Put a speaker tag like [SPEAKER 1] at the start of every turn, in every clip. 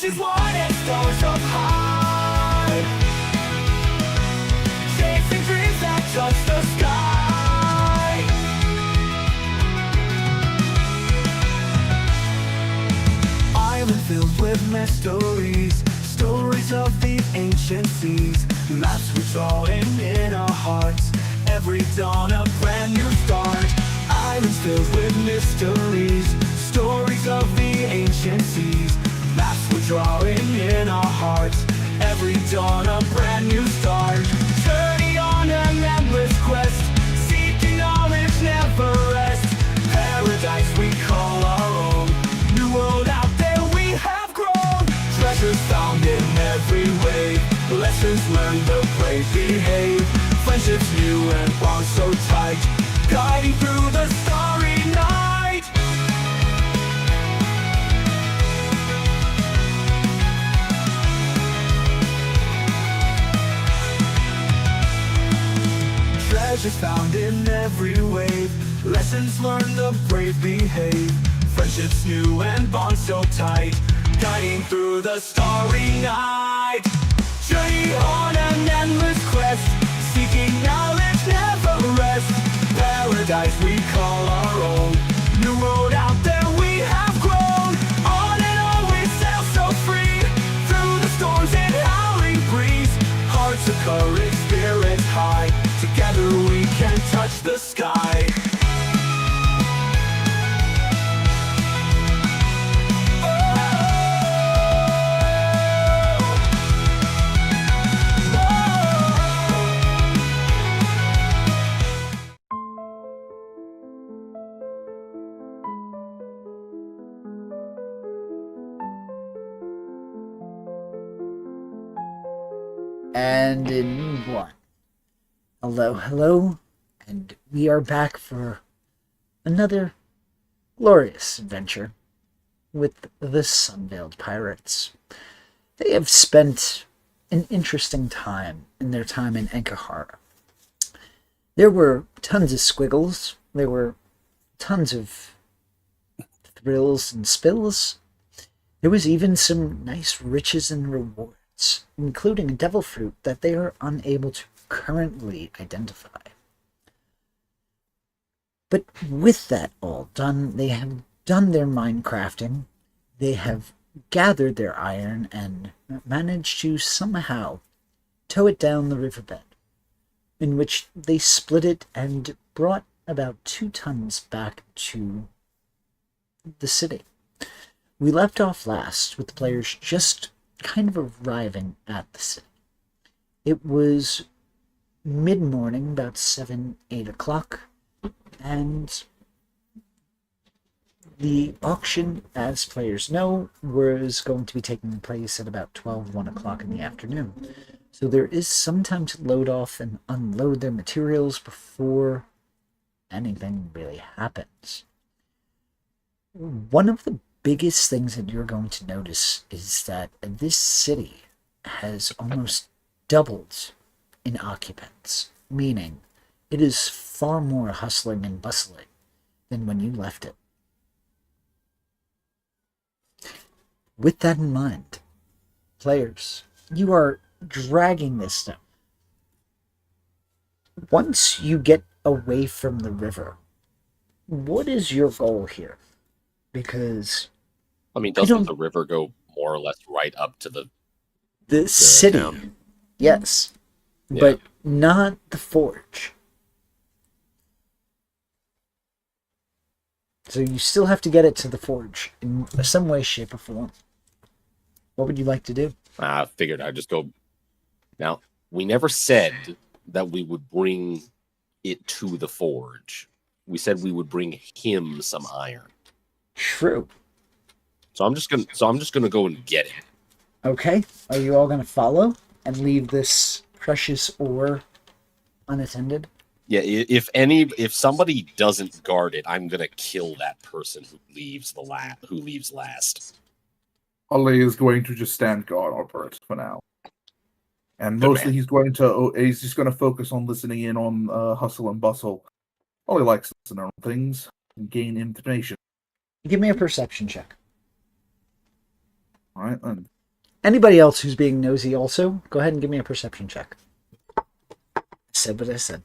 [SPEAKER 1] Flashes wide and stars up high, chasing dreams that touch the sky. Island filled with mysteries, stories of the ancient seas, maps we draw in our hearts, every dawn a brand new start. Islands filled with mysteries, stories of the ancient seas, maps we're drawing in our hearts, every dawn a brand new start. Journey on an endless quest, seeking knowledge never rest. Paradise we call our own, new world out there we have grown. Treasures found in every wave, lessons learned the brave behave. Friendships new and bonds so tight, guiding through the starry night. Treasures found in every wave, lessons learned the brave behave. Friendships new and bonds so tight, guiding through the starry night. Journey on an endless quest, seeking knowledge never rest. Paradise we call our own, new world out there we have grown. On and on we sail so free, through the storms and howling breeze. Hearts of courage, spirits high, together we can touch the sky.
[SPEAKER 2] And in one. Hello, and we are back for another glorious adventure with the Sunveiled Pirates. They have spent an interesting time in their time in Ankahara. There were tons of squiggles, there were tons of thrills and spills. There was even some nice riches and rewards, including a devil fruit that they are unable to currently identify. But with that all done, they have done their minecrafting, they have gathered their iron and managed to somehow tow it down the riverbed, in which they split it and brought about 2 tons back to the city. We left off last with the players just kind of arriving at the city. It was mid-morning, about 7, 8 o'clock, and the auction, as players know, was going to be taking place at about 12, 1 o'clock in the afternoon. So there is some time to load off and unload their materials before anything really happens. One of the biggest things that you're going to notice is that this city has almost doubled in occupants, meaning it is far more hustling and bustling than when you left it. With that in mind, players, you are dragging this stuff. Once you get away from the river, what is your goal here? Because
[SPEAKER 3] I mean, doesn't the river go more or less right up to
[SPEAKER 2] the city?
[SPEAKER 3] Town?
[SPEAKER 2] Yes,
[SPEAKER 3] Yeah.
[SPEAKER 2] but not the forge. So you still have to get it to the forge in some way, shape, or form. What would you like to do?
[SPEAKER 3] I figured I'd just go. Now, we never said that we would bring it to the forge. We said we would bring him some iron.
[SPEAKER 2] True.
[SPEAKER 3] So I'm just gonna go and get it.
[SPEAKER 2] Okay. Are you all going to follow and leave this precious ore unattended?
[SPEAKER 3] Yeah, if somebody doesn't guard it, I'm gonna kill that person who leaves last.
[SPEAKER 4] Ali is going to just stand guard over it for now, and
[SPEAKER 3] Good
[SPEAKER 4] mostly
[SPEAKER 3] man.
[SPEAKER 4] he's just going to focus on listening in on hustle and bustle. Ollie likes to listen on things and gain information.
[SPEAKER 2] Give me a perception check.
[SPEAKER 4] All right, and
[SPEAKER 2] Anybody else who's being nosy also, go ahead and give me a perception check. I said what I said.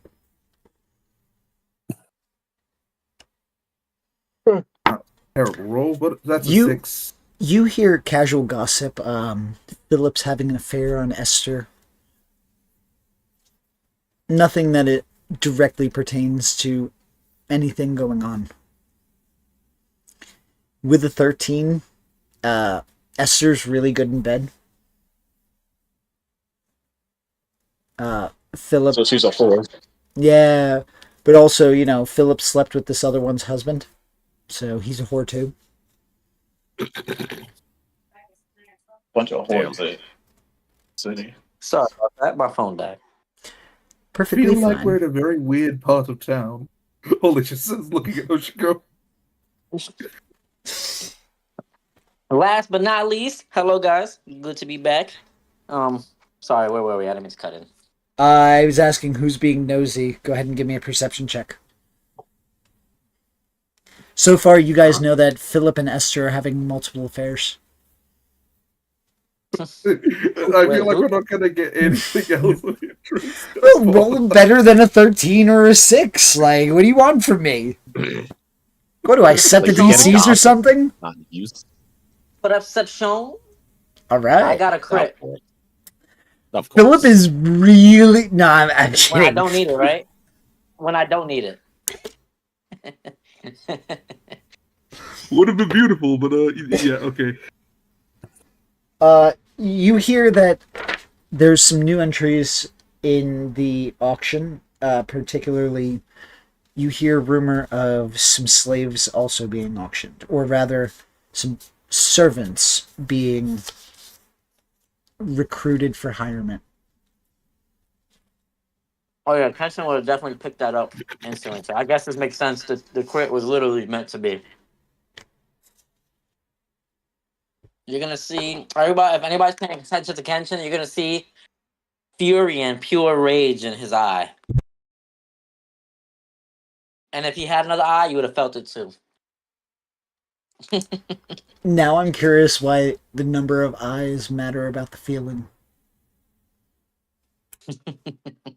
[SPEAKER 4] Terrible roll, but that's a
[SPEAKER 2] You-
[SPEAKER 4] 6.
[SPEAKER 2] You hear casual gossip. Philip's having an affair on Esther. Nothing that it directly pertains to anything going on. With a 13, Esther's really good in bed. Philip,
[SPEAKER 5] So she's a whore.
[SPEAKER 2] yeah, but also, Philip slept with this other one's husband, so he's a whore too.
[SPEAKER 5] Bunch of whores at city.
[SPEAKER 6] Sorry about that. My phone died.
[SPEAKER 2] Perfectly
[SPEAKER 4] Feel
[SPEAKER 2] fine.
[SPEAKER 4] like we're in a very weird part of town. Holy just says looking at Oshiko.
[SPEAKER 6] Last but not least, hello guys. Good to be back. Sorry, where were we? I didn't mean to cut in.
[SPEAKER 2] I was asking who's being nosy. Go ahead and give me a perception check. So far, you guys know that Philip and Esther are having multiple affairs.
[SPEAKER 4] I feel like we're not going to get anything else of interest.
[SPEAKER 2] Well, rolling better than a 13 or a 6. Like, what do you want from me? What do I set the
[SPEAKER 3] Like, get
[SPEAKER 2] DCs or
[SPEAKER 3] gossip.
[SPEAKER 2] something?
[SPEAKER 3] Not used.
[SPEAKER 6] Perception.
[SPEAKER 2] All
[SPEAKER 6] I
[SPEAKER 2] right.
[SPEAKER 6] got a crit.
[SPEAKER 3] Of course.
[SPEAKER 2] Philip is really. No, I'm
[SPEAKER 6] When I
[SPEAKER 2] kidding.
[SPEAKER 6] don't need it, right? When I don't need it.
[SPEAKER 4] Would have been beautiful, but yeah, okay.
[SPEAKER 2] You hear that there's some new entries in the auction. Particularly, you hear rumor of some slaves also being auctioned, or rather, some servants being recruited for hirement.
[SPEAKER 6] Oh yeah, Kenson would have definitely picked that up instantly. So I guess this makes sense. The crit was literally meant to be. You're gonna see everybody. If anybody's paying attention to Kenshin, you're gonna see fury and pure rage in his eye. And if he had another eye, you would have felt it too.
[SPEAKER 2] Now I'm curious why the number of eyes matter about the feeling.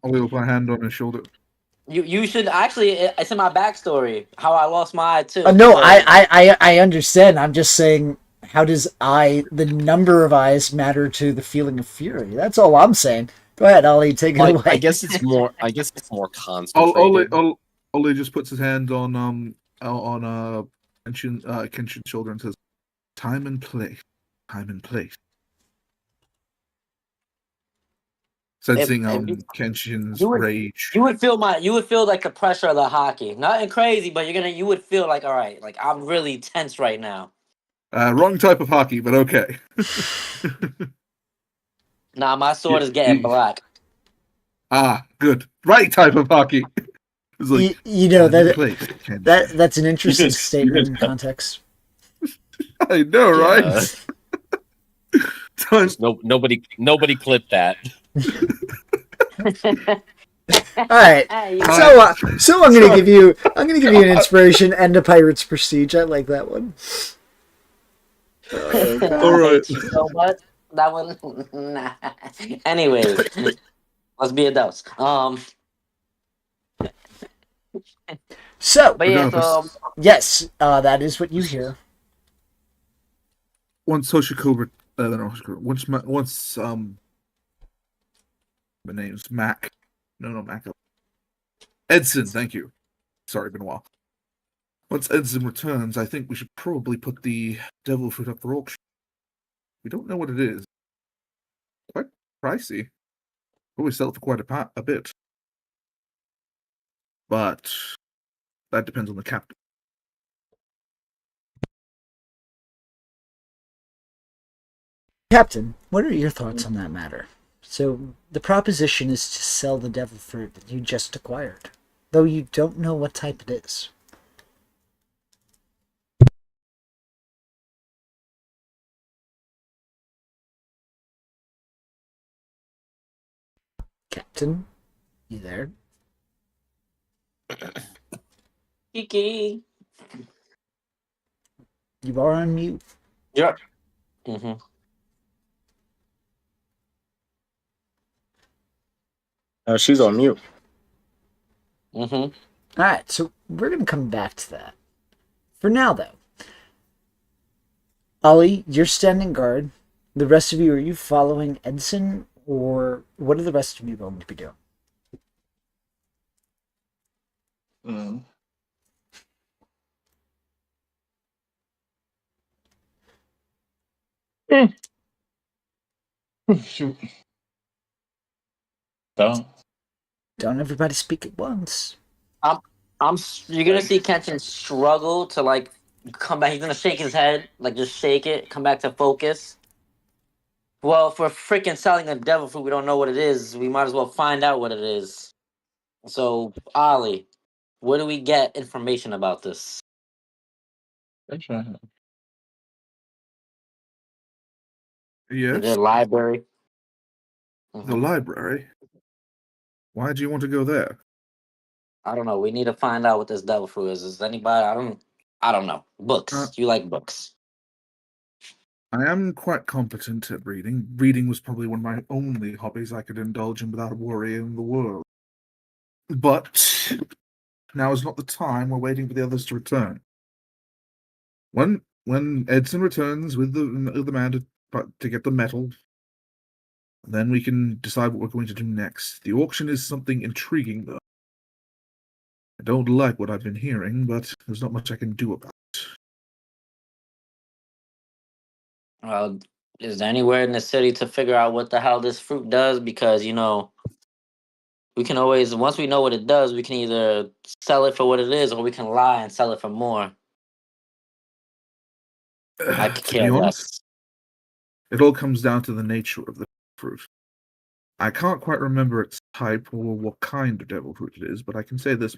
[SPEAKER 4] I'll leave my hand on his shoulder.
[SPEAKER 6] You should actually. It's in my backstory how I lost my eye too.
[SPEAKER 2] No,
[SPEAKER 6] So-
[SPEAKER 2] I understand. I'm just saying, how does the number of eyes matter to the feeling of fury? That's all I'm saying. Go ahead, Ollie, take it
[SPEAKER 3] Like,
[SPEAKER 2] away.
[SPEAKER 3] I guess it's more concentrated.
[SPEAKER 4] Ole just puts his hand on Kenshin's shoulder and says, "Time and place, time and place." Sensing Kenshin's
[SPEAKER 6] you would-
[SPEAKER 4] rage.
[SPEAKER 6] You would feel like the pressure of the hockey. Nothing crazy, but you would feel like, all right, like I'm really tense right now.
[SPEAKER 4] Wrong type of hockey, but okay.
[SPEAKER 6] Nah, my sword is getting black.
[SPEAKER 4] Good. Right type of hockey. It's like,
[SPEAKER 2] you know
[SPEAKER 4] time and
[SPEAKER 2] that
[SPEAKER 4] place, Kenshin.
[SPEAKER 2] that's an interesting
[SPEAKER 5] can-
[SPEAKER 2] statement
[SPEAKER 5] you
[SPEAKER 2] in
[SPEAKER 5] can-
[SPEAKER 2] context.
[SPEAKER 4] I know, right? Time-
[SPEAKER 3] Nobody clipped that.
[SPEAKER 2] All right.
[SPEAKER 6] Hey,
[SPEAKER 2] So I'm gonna give you an inspiration and a pirate's prestige. I like that one.
[SPEAKER 4] All right.
[SPEAKER 6] hate you so much. That one. Nah. Anyways, let's be adults.
[SPEAKER 2] So
[SPEAKER 6] But yeah, so
[SPEAKER 2] yes, that is what you hear.
[SPEAKER 4] Once Hoshiko, once my name's Mac. No, Mac. Edson, thank you. Sorry, been a while. Once Edson returns, I think we should probably put the devil fruit up for auction. We don't know what it is. Quite pricey. But we sell it for quite a bit. But that depends on the captain.
[SPEAKER 2] Captain, what are your thoughts on that matter? So the proposition is to sell the devil fruit that you just acquired, though you don't know what type it is. Captain, you there?
[SPEAKER 6] Kiki.
[SPEAKER 2] You are on mute.
[SPEAKER 6] Yep. Mm-hmm.
[SPEAKER 7] She's on mute.
[SPEAKER 6] Mm-hmm.
[SPEAKER 2] All right, so we're gonna come back to that. For now, though, Ollie, you're standing guard. The rest of you, are you following Edson, or what are the rest of you going to be doing?
[SPEAKER 5] Shoot. Don't.
[SPEAKER 2] Don't everybody speak at once.
[SPEAKER 6] You're gonna see Kenshin struggle to like come back. He's gonna shake his head, like just shake it, come back to focus. Well, if we're freaking selling a devil fruit, we don't know what it is. We might as well find out what it is. So, Ollie, where do we get information about this?
[SPEAKER 4] Yes,
[SPEAKER 6] The library.
[SPEAKER 4] the library. Why do you want to go there?
[SPEAKER 6] I don't know. We need to find out what this devil fruit is. Is anybody? I don't know. Books. You like books?
[SPEAKER 4] I am quite competent at reading. Reading was probably one of my only hobbies I could indulge in without worrying the world. But now is not the time. We're waiting for the others to return. When Edson returns with the man to get the metal, then we can decide what we're going to do next. The auction is something intriguing, though. I don't like what I've been hearing, but there's not much I can do about it.
[SPEAKER 6] Well, is there anywhere in the city to figure out what the hell this fruit does? Because, we can always, once we know what it does, we can either sell it for what it is or we can lie and sell it for more. I could
[SPEAKER 4] To be
[SPEAKER 6] care
[SPEAKER 4] honest,
[SPEAKER 6] less.
[SPEAKER 4] it all comes down to the nature of the fruit. I can't quite remember its type or what kind of devil fruit it is, but I can say this: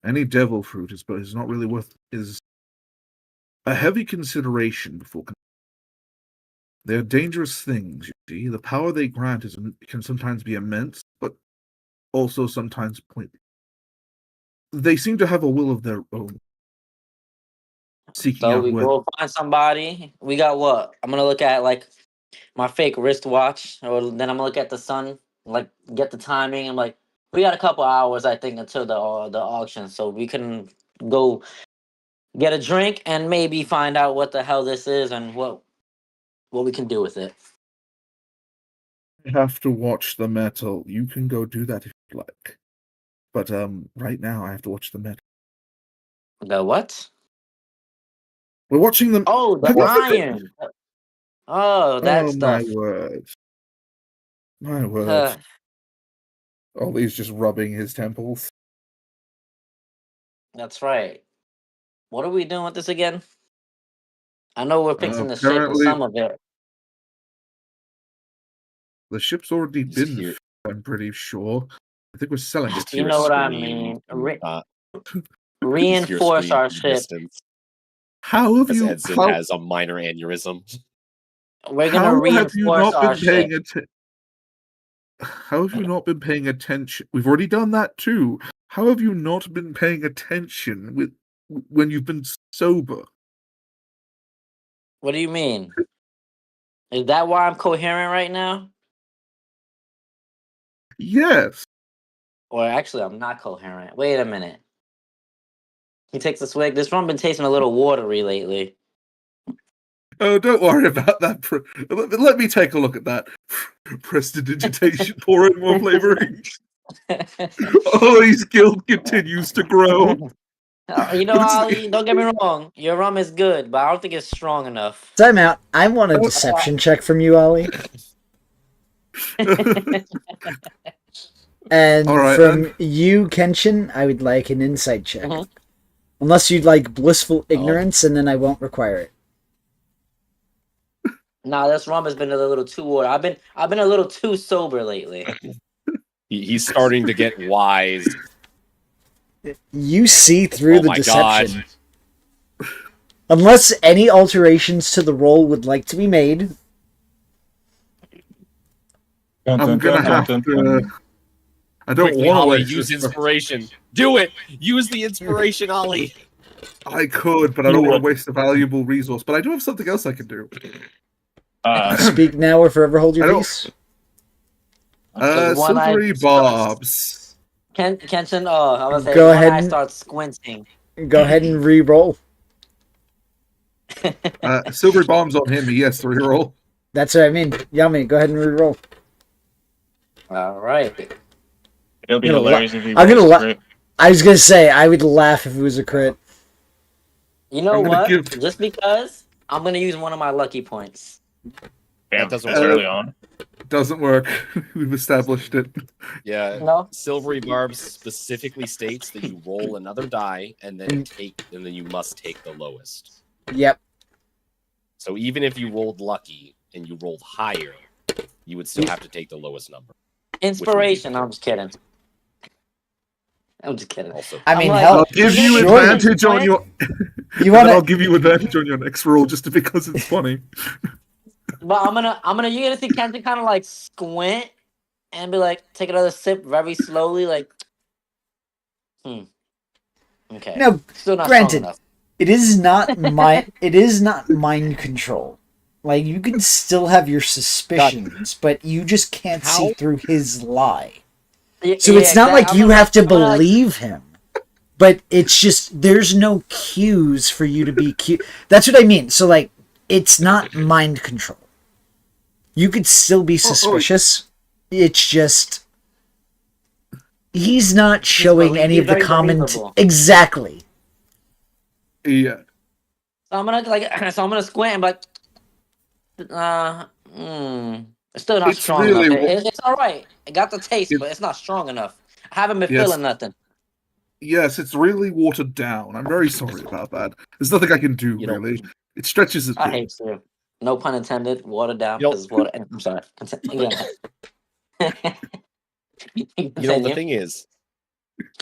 [SPEAKER 4] any devil fruit is not really is a heavy consideration before. They're dangerous things, you see. The power they grant can sometimes be immense, but also sometimes pointless. They seem to have a will of their own. Seeking
[SPEAKER 6] So
[SPEAKER 4] out
[SPEAKER 6] we
[SPEAKER 4] where
[SPEAKER 6] go find somebody. We got what? I'm gonna look at like my fake wristwatch, or then I'm gonna look at the sun, like get the timing. I'm like, we got a couple hours, I think, until the auction, so we can go get a drink and maybe find out what the hell this is and what we can do with it.
[SPEAKER 4] you have to watch the metal. You can go do that if you like. But right now I have to watch the metal.
[SPEAKER 6] The what?
[SPEAKER 4] We're watching them.
[SPEAKER 6] Oh, the
[SPEAKER 4] Have you-
[SPEAKER 6] iron. Oh, that
[SPEAKER 4] Oh
[SPEAKER 6] stuff.
[SPEAKER 4] my word. My word. Ollie's just rubbing his temples.
[SPEAKER 6] That's right. What are we doing with this again? I know we're fixing the shape of
[SPEAKER 4] Apparently-
[SPEAKER 6] some of it.
[SPEAKER 4] The ship's already
[SPEAKER 3] Just
[SPEAKER 4] been.
[SPEAKER 3] here.
[SPEAKER 4] I'm pretty sure. I think we're selling it.
[SPEAKER 6] You
[SPEAKER 3] Hear a
[SPEAKER 6] know what I
[SPEAKER 3] scream
[SPEAKER 6] mean.
[SPEAKER 3] from, just hear a
[SPEAKER 6] Reinforce
[SPEAKER 3] scream
[SPEAKER 6] our
[SPEAKER 3] from the
[SPEAKER 6] ship.
[SPEAKER 3] distance
[SPEAKER 4] How have
[SPEAKER 3] as
[SPEAKER 4] you?
[SPEAKER 3] Edson
[SPEAKER 4] How,
[SPEAKER 3] has a minor aneurysm.
[SPEAKER 6] We're gonna
[SPEAKER 4] how have you
[SPEAKER 6] reinforce
[SPEAKER 4] not
[SPEAKER 6] our
[SPEAKER 4] been paying
[SPEAKER 6] ship.
[SPEAKER 4] attention? How have you not been paying attention? We've already done that too. How have you not been paying attention when you've been sober?
[SPEAKER 6] What do you mean? Is that why I'm coherent right now?
[SPEAKER 4] Yes.
[SPEAKER 6] Or actually, I'm not coherent. Wait a minute. He takes a swig. This rum been tasting a little watery lately.
[SPEAKER 4] Oh, don't worry about that. Let me take a look at that. Prestidigitation, pouring more flavoring. Ollie's guilt continues to grow.
[SPEAKER 6] Ollie, don't get me wrong. Your rum is good, but I don't think it's strong enough.
[SPEAKER 2] Time out. I want a deception check from you, Ollie. And
[SPEAKER 4] All right,
[SPEAKER 2] from you, Kenshin, I would like an insight check.
[SPEAKER 6] Mhm.
[SPEAKER 2] Unless you'd like blissful ignorance, and then I won't require it.
[SPEAKER 6] Nah, this rum has been a little too water. I've been a little too sober lately.
[SPEAKER 3] He's starting to get wise.
[SPEAKER 2] You see through
[SPEAKER 3] Oh
[SPEAKER 2] the
[SPEAKER 3] my
[SPEAKER 2] deception.
[SPEAKER 3] God.
[SPEAKER 2] Unless any alterations to the roll would like to be made,
[SPEAKER 4] I'm gonna have to. I don't
[SPEAKER 3] Quickly,
[SPEAKER 4] want to
[SPEAKER 3] Ollie,
[SPEAKER 4] waste
[SPEAKER 3] use
[SPEAKER 4] this.
[SPEAKER 3] inspiration. Do it. Use the inspiration, Ollie.
[SPEAKER 4] I could, but I don't want to waste a valuable resource. But I do have something else I can do.
[SPEAKER 2] speak now or forever hold
[SPEAKER 4] I
[SPEAKER 2] your
[SPEAKER 4] don't-
[SPEAKER 2] peace.
[SPEAKER 6] Okay, one eye
[SPEAKER 4] Silvery
[SPEAKER 6] starts-
[SPEAKER 4] Bobs.
[SPEAKER 6] Kenshin, I was say
[SPEAKER 2] Go
[SPEAKER 6] one
[SPEAKER 2] ahead
[SPEAKER 6] eye
[SPEAKER 2] and-
[SPEAKER 6] starts squinting.
[SPEAKER 2] Go ahead and re-roll.
[SPEAKER 4] Silvery Bombs on him. He has to reroll.
[SPEAKER 2] That's what I mean. Yummy. Go ahead and re-roll.
[SPEAKER 6] All right.
[SPEAKER 5] It'll be
[SPEAKER 2] I'm gonna
[SPEAKER 5] hilarious if he
[SPEAKER 2] I'm gonna
[SPEAKER 5] rolls
[SPEAKER 2] la-
[SPEAKER 5] crit.
[SPEAKER 2] I was gonna say I would laugh if it was a crit.
[SPEAKER 6] You know
[SPEAKER 4] I'm gonna
[SPEAKER 6] what?
[SPEAKER 4] give-
[SPEAKER 6] Just because I'm gonna use one of my lucky points.
[SPEAKER 5] Damn,
[SPEAKER 3] doesn't
[SPEAKER 5] that's
[SPEAKER 4] work.
[SPEAKER 5] early on.
[SPEAKER 4] Doesn't work. We've established it.
[SPEAKER 3] Yeah.
[SPEAKER 6] No.
[SPEAKER 3] Silvery Barbs specifically states that you roll another die and then you must take the lowest.
[SPEAKER 2] Yep.
[SPEAKER 3] So even if you rolled lucky and you rolled higher, you would still have to take the lowest number.
[SPEAKER 6] Inspiration. I'm just kidding. I'm just kidding.
[SPEAKER 3] Also,
[SPEAKER 2] I mean,
[SPEAKER 6] I'm like-
[SPEAKER 2] hell,
[SPEAKER 4] I'll give you
[SPEAKER 2] sure.
[SPEAKER 4] advantage on your.
[SPEAKER 2] You
[SPEAKER 4] I'll
[SPEAKER 2] want
[SPEAKER 4] give you advantage on your next roll just because it's funny.
[SPEAKER 6] But you're gonna see Kenshin kind of like squint and be like, take another sip very slowly, like, Okay.
[SPEAKER 2] No,
[SPEAKER 6] Still not
[SPEAKER 2] granted.
[SPEAKER 6] strong enough.
[SPEAKER 2] It is not mind control. Like you can still have your suspicions, but you just can't see
[SPEAKER 3] How?
[SPEAKER 2] through his lie.
[SPEAKER 6] Yeah,
[SPEAKER 2] So it's not like
[SPEAKER 6] I'm
[SPEAKER 2] you
[SPEAKER 6] gonna-
[SPEAKER 2] have to
[SPEAKER 6] I'm gonna, like-
[SPEAKER 2] believe him. But it's just there's no cues for you to be cute. That's what I mean. So like it's not mind control. You could still be suspicious. It's just he's not showing any of the
[SPEAKER 6] very
[SPEAKER 2] comment
[SPEAKER 6] believable.
[SPEAKER 2] exactly.
[SPEAKER 4] Yeah.
[SPEAKER 6] So I'm gonna squint and be like, it's still not
[SPEAKER 4] It's
[SPEAKER 6] strong
[SPEAKER 4] really
[SPEAKER 6] enough.
[SPEAKER 4] wa-
[SPEAKER 6] It's all right. It got the taste,
[SPEAKER 4] It-
[SPEAKER 6] but it's not strong enough. I haven't been
[SPEAKER 4] Yes.
[SPEAKER 6] feeling nothing.
[SPEAKER 4] Yes, it's really watered down. I'm very sorry about that. There's nothing I can do,
[SPEAKER 3] You know-
[SPEAKER 4] really. It stretches it.
[SPEAKER 6] I hate you. No pun intended. Watered down
[SPEAKER 3] You know-
[SPEAKER 6] because it's water. I'm sorry.
[SPEAKER 3] you know, the thing is,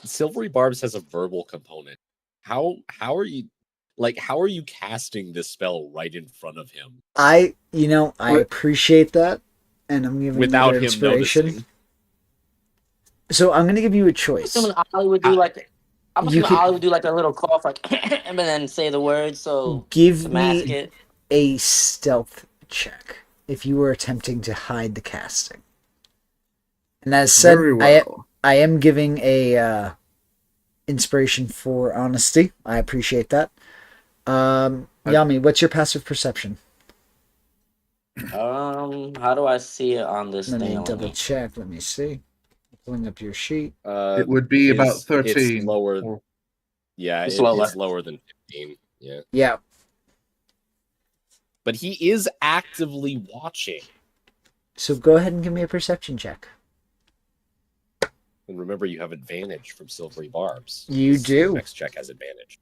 [SPEAKER 3] Silvery Barbs has a verbal component. How are you casting this spell right in front of him
[SPEAKER 2] I appreciate that, and I'm giving
[SPEAKER 3] without
[SPEAKER 2] you
[SPEAKER 3] him
[SPEAKER 2] inspiration.
[SPEAKER 3] noticing?
[SPEAKER 2] So I'm gonna give you a
[SPEAKER 6] I'm
[SPEAKER 2] choice.
[SPEAKER 6] assuming Ollie would do like. I'm
[SPEAKER 2] You
[SPEAKER 6] assuming
[SPEAKER 2] could-
[SPEAKER 6] Ollie would do like a little cough, like, and then say the words so
[SPEAKER 2] Give
[SPEAKER 6] to mask
[SPEAKER 2] me
[SPEAKER 6] it.
[SPEAKER 2] a stealth check if you were attempting to hide the casting. And as said,
[SPEAKER 4] Very well.
[SPEAKER 2] I am giving a inspiration for honesty. I appreciate that. Yami, what's your passive perception?
[SPEAKER 6] How do I see it on this
[SPEAKER 2] Let
[SPEAKER 6] thing?
[SPEAKER 2] me
[SPEAKER 6] on
[SPEAKER 2] double
[SPEAKER 6] here?
[SPEAKER 2] check. Let me see. Pulling up your sheet.
[SPEAKER 4] It would be about
[SPEAKER 3] It's
[SPEAKER 4] 13.
[SPEAKER 3] lower.
[SPEAKER 4] or-
[SPEAKER 3] Yeah,
[SPEAKER 6] It's
[SPEAKER 3] it's
[SPEAKER 6] lower.
[SPEAKER 3] lower than 15. Yeah,
[SPEAKER 2] Yeah.
[SPEAKER 3] but he is actively watching.
[SPEAKER 2] So go ahead and give me a perception check.
[SPEAKER 3] And remember, you have advantage from Silvery Barbs.
[SPEAKER 2] You
[SPEAKER 3] So
[SPEAKER 2] do.
[SPEAKER 3] Next check has advantage.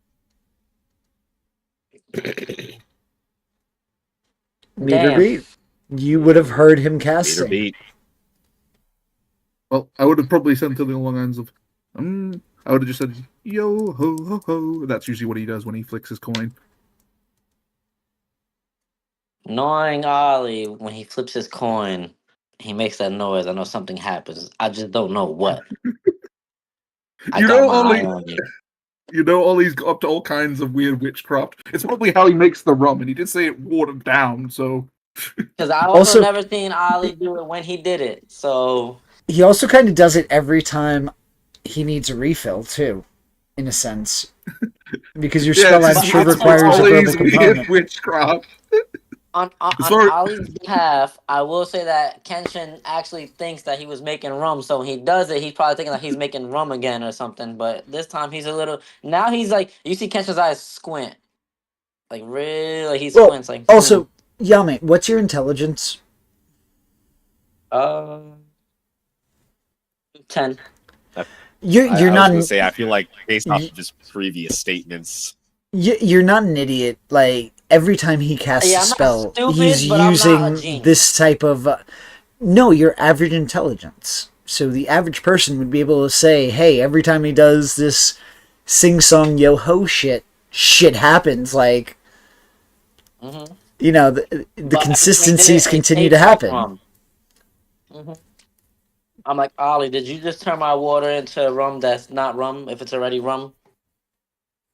[SPEAKER 2] Meter
[SPEAKER 6] Damn.
[SPEAKER 2] beat. You would have heard him
[SPEAKER 3] Meter
[SPEAKER 2] casting.
[SPEAKER 3] beat.
[SPEAKER 4] Well, I would have probably said something along the lines of, I would have just said, yo ho ho ho. That's usually what he does when he flicks his coin.
[SPEAKER 6] Knowing Ollie, when he flips his coin, he makes that noise. I know something happens. I just don't know what. I
[SPEAKER 4] You
[SPEAKER 6] got
[SPEAKER 4] know,
[SPEAKER 6] my eye
[SPEAKER 4] Ollie,
[SPEAKER 6] on you.
[SPEAKER 4] you know, Ollie's got up to all kinds of weird witchcraft. It's probably how he makes the rum, and he did say it watered down, so.
[SPEAKER 6] Because I
[SPEAKER 2] Also-
[SPEAKER 6] also never seen Ollie do it when he did it. So
[SPEAKER 2] He also kind of does it every time he needs a refill, too, in a sense. Because your spell
[SPEAKER 4] it's
[SPEAKER 2] I'm
[SPEAKER 4] just-
[SPEAKER 2] sure
[SPEAKER 4] it's
[SPEAKER 2] requires a
[SPEAKER 4] Ollie's
[SPEAKER 2] verbal
[SPEAKER 4] weird
[SPEAKER 2] component.
[SPEAKER 4] witchcraft.
[SPEAKER 6] on
[SPEAKER 4] Sorry.
[SPEAKER 6] Ollie's behalf, I will say that Kenshin actually thinks that he was making rum. So when he does it, he's probably thinking that he's making rum again or something. But this time he's a little. Now he's like, you see Kenshin's eyes squint, like really, he
[SPEAKER 2] Well,
[SPEAKER 6] squints like.
[SPEAKER 2] Also, Yami, what's your intelligence?
[SPEAKER 6] 10.
[SPEAKER 2] You're
[SPEAKER 3] I
[SPEAKER 2] not
[SPEAKER 3] was
[SPEAKER 2] an,
[SPEAKER 3] gonna say, I feel like based off
[SPEAKER 2] Y-
[SPEAKER 3] of his previous statements,
[SPEAKER 2] you're not an idiot. Like every time he casts
[SPEAKER 6] Yeah,
[SPEAKER 2] a
[SPEAKER 6] I'm not
[SPEAKER 2] spell,
[SPEAKER 6] stupid,
[SPEAKER 2] he's
[SPEAKER 6] but I'm not a
[SPEAKER 2] using
[SPEAKER 6] genius.
[SPEAKER 2] this type of. No, your average intelligence. So the average person would be able to say, "Hey, every time he does this sing-song yo-ho shit happens." Like
[SPEAKER 6] Mm-hmm.
[SPEAKER 2] you know, the consistencies continue to happen.
[SPEAKER 6] Mm-hmm. I'm like, Ollie, did you just turn my water into rum that's not rum if it's already rum?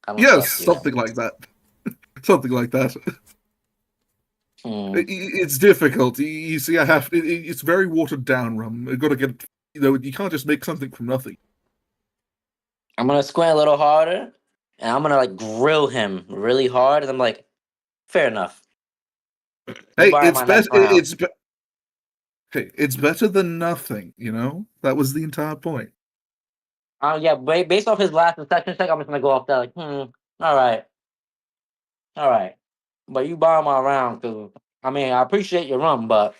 [SPEAKER 6] I don't
[SPEAKER 4] Yes,
[SPEAKER 6] trust you.
[SPEAKER 4] something like that. Something like that. It's difficult. You see, I have. It's very watered down rum. I've got to get. You can't just make something from nothing.
[SPEAKER 6] I'm gonna squint a little harder, and I'm gonna like grill him really hard. And I'm like, fair enough. You
[SPEAKER 4] Hey,
[SPEAKER 6] buy
[SPEAKER 4] it's
[SPEAKER 6] my
[SPEAKER 4] better.
[SPEAKER 6] next round.
[SPEAKER 4] Hey, it's better than nothing. That was the entire point.
[SPEAKER 6] Yeah, based off his last deception check, I'm just gonna go off there like, all right, all right. But you buy my round, cause I mean, I appreciate your rum, but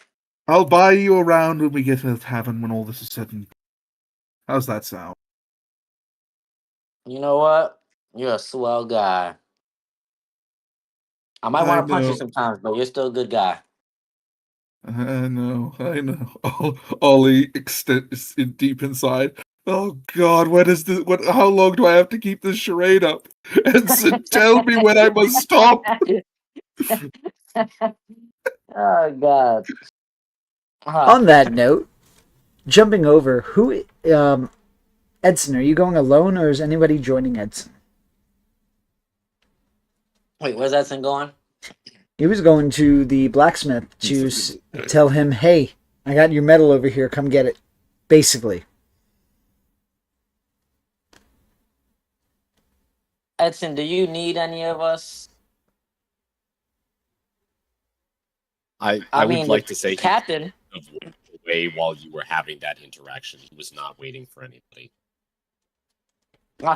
[SPEAKER 4] I'll buy you around when we get to the tavern when all this is said and. How's that sound?
[SPEAKER 6] you know what? You're a swell guy. I might
[SPEAKER 4] I
[SPEAKER 6] want to punch you
[SPEAKER 4] know.
[SPEAKER 6] sometimes, but you're still a good guy.
[SPEAKER 4] I know. Ollie extends deep inside. Oh God, what is this? How long do I have to keep this charade up? Ensign, tell me when I must stop.
[SPEAKER 6] Oh God.
[SPEAKER 2] On that note, jumping over, Edson, are you going alone or is anybody joining Edson?
[SPEAKER 6] Wait, where's Edson going?
[SPEAKER 2] He was going to the blacksmith to tell him, hey, I got your metal over here, come get it. Basically.
[SPEAKER 6] Edson, do you need any of us?
[SPEAKER 3] I
[SPEAKER 6] I
[SPEAKER 3] would
[SPEAKER 6] mean,
[SPEAKER 3] like
[SPEAKER 6] the
[SPEAKER 3] to say
[SPEAKER 6] captain.
[SPEAKER 3] he avoided away while you were having that interaction. He was not waiting for anybody.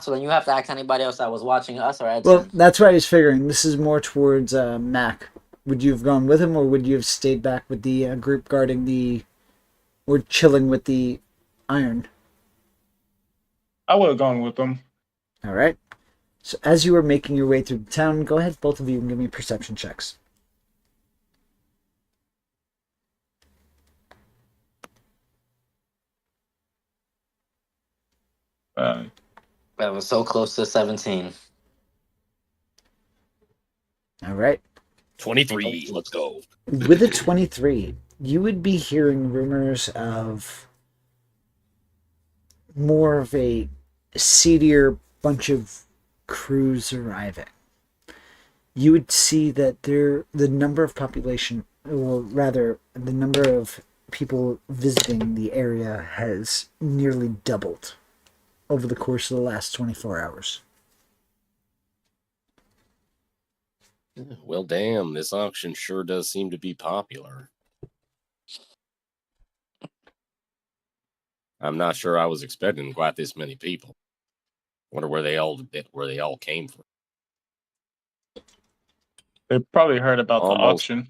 [SPEAKER 6] So then you have to ask anybody else that was watching us or Edson.
[SPEAKER 2] Well, that's what I was figuring. This is more towards Mac. Would you have gone with him or would you have stayed back with the group guarding or chilling with the iron?
[SPEAKER 5] I would have gone with them.
[SPEAKER 2] All right. So as you were making your way through the town, go ahead, both of you, and give me perception checks.
[SPEAKER 6] That was so close to 17.
[SPEAKER 2] All right.
[SPEAKER 3] 23, let's go.
[SPEAKER 2] With a 23, you would be hearing rumors of more of a seedier bunch of crews arriving. You would see that the number of population, or rather, the number of people visiting the area has nearly doubled over the course of the last 24 hours.
[SPEAKER 3] Well, damn, this auction sure does seem to be popular. I'm not sure I was expecting quite this many people. Wonder where they all came from.
[SPEAKER 5] They probably heard about the
[SPEAKER 3] Almost.
[SPEAKER 5] auction.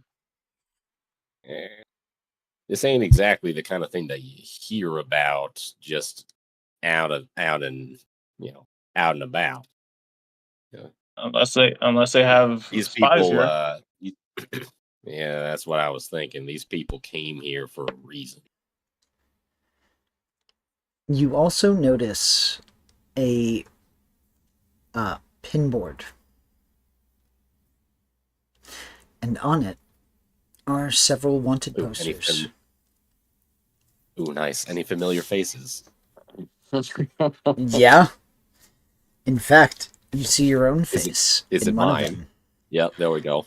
[SPEAKER 3] This ain't exactly the kind of thing that you hear about just out and about.
[SPEAKER 5] Unless they have
[SPEAKER 3] These
[SPEAKER 5] spies
[SPEAKER 3] people,
[SPEAKER 5] here.
[SPEAKER 3] yeah, that's what I was thinking. These people came here for a reason.
[SPEAKER 2] You also notice a pinboard, and on it are several wanted posters.
[SPEAKER 3] Ooh, nice. Any familiar faces?
[SPEAKER 2] Yeah. In fact, you see your own face.
[SPEAKER 3] Is
[SPEAKER 2] in
[SPEAKER 3] it
[SPEAKER 2] one of
[SPEAKER 3] mine?
[SPEAKER 2] them.
[SPEAKER 3] Yep, there we go.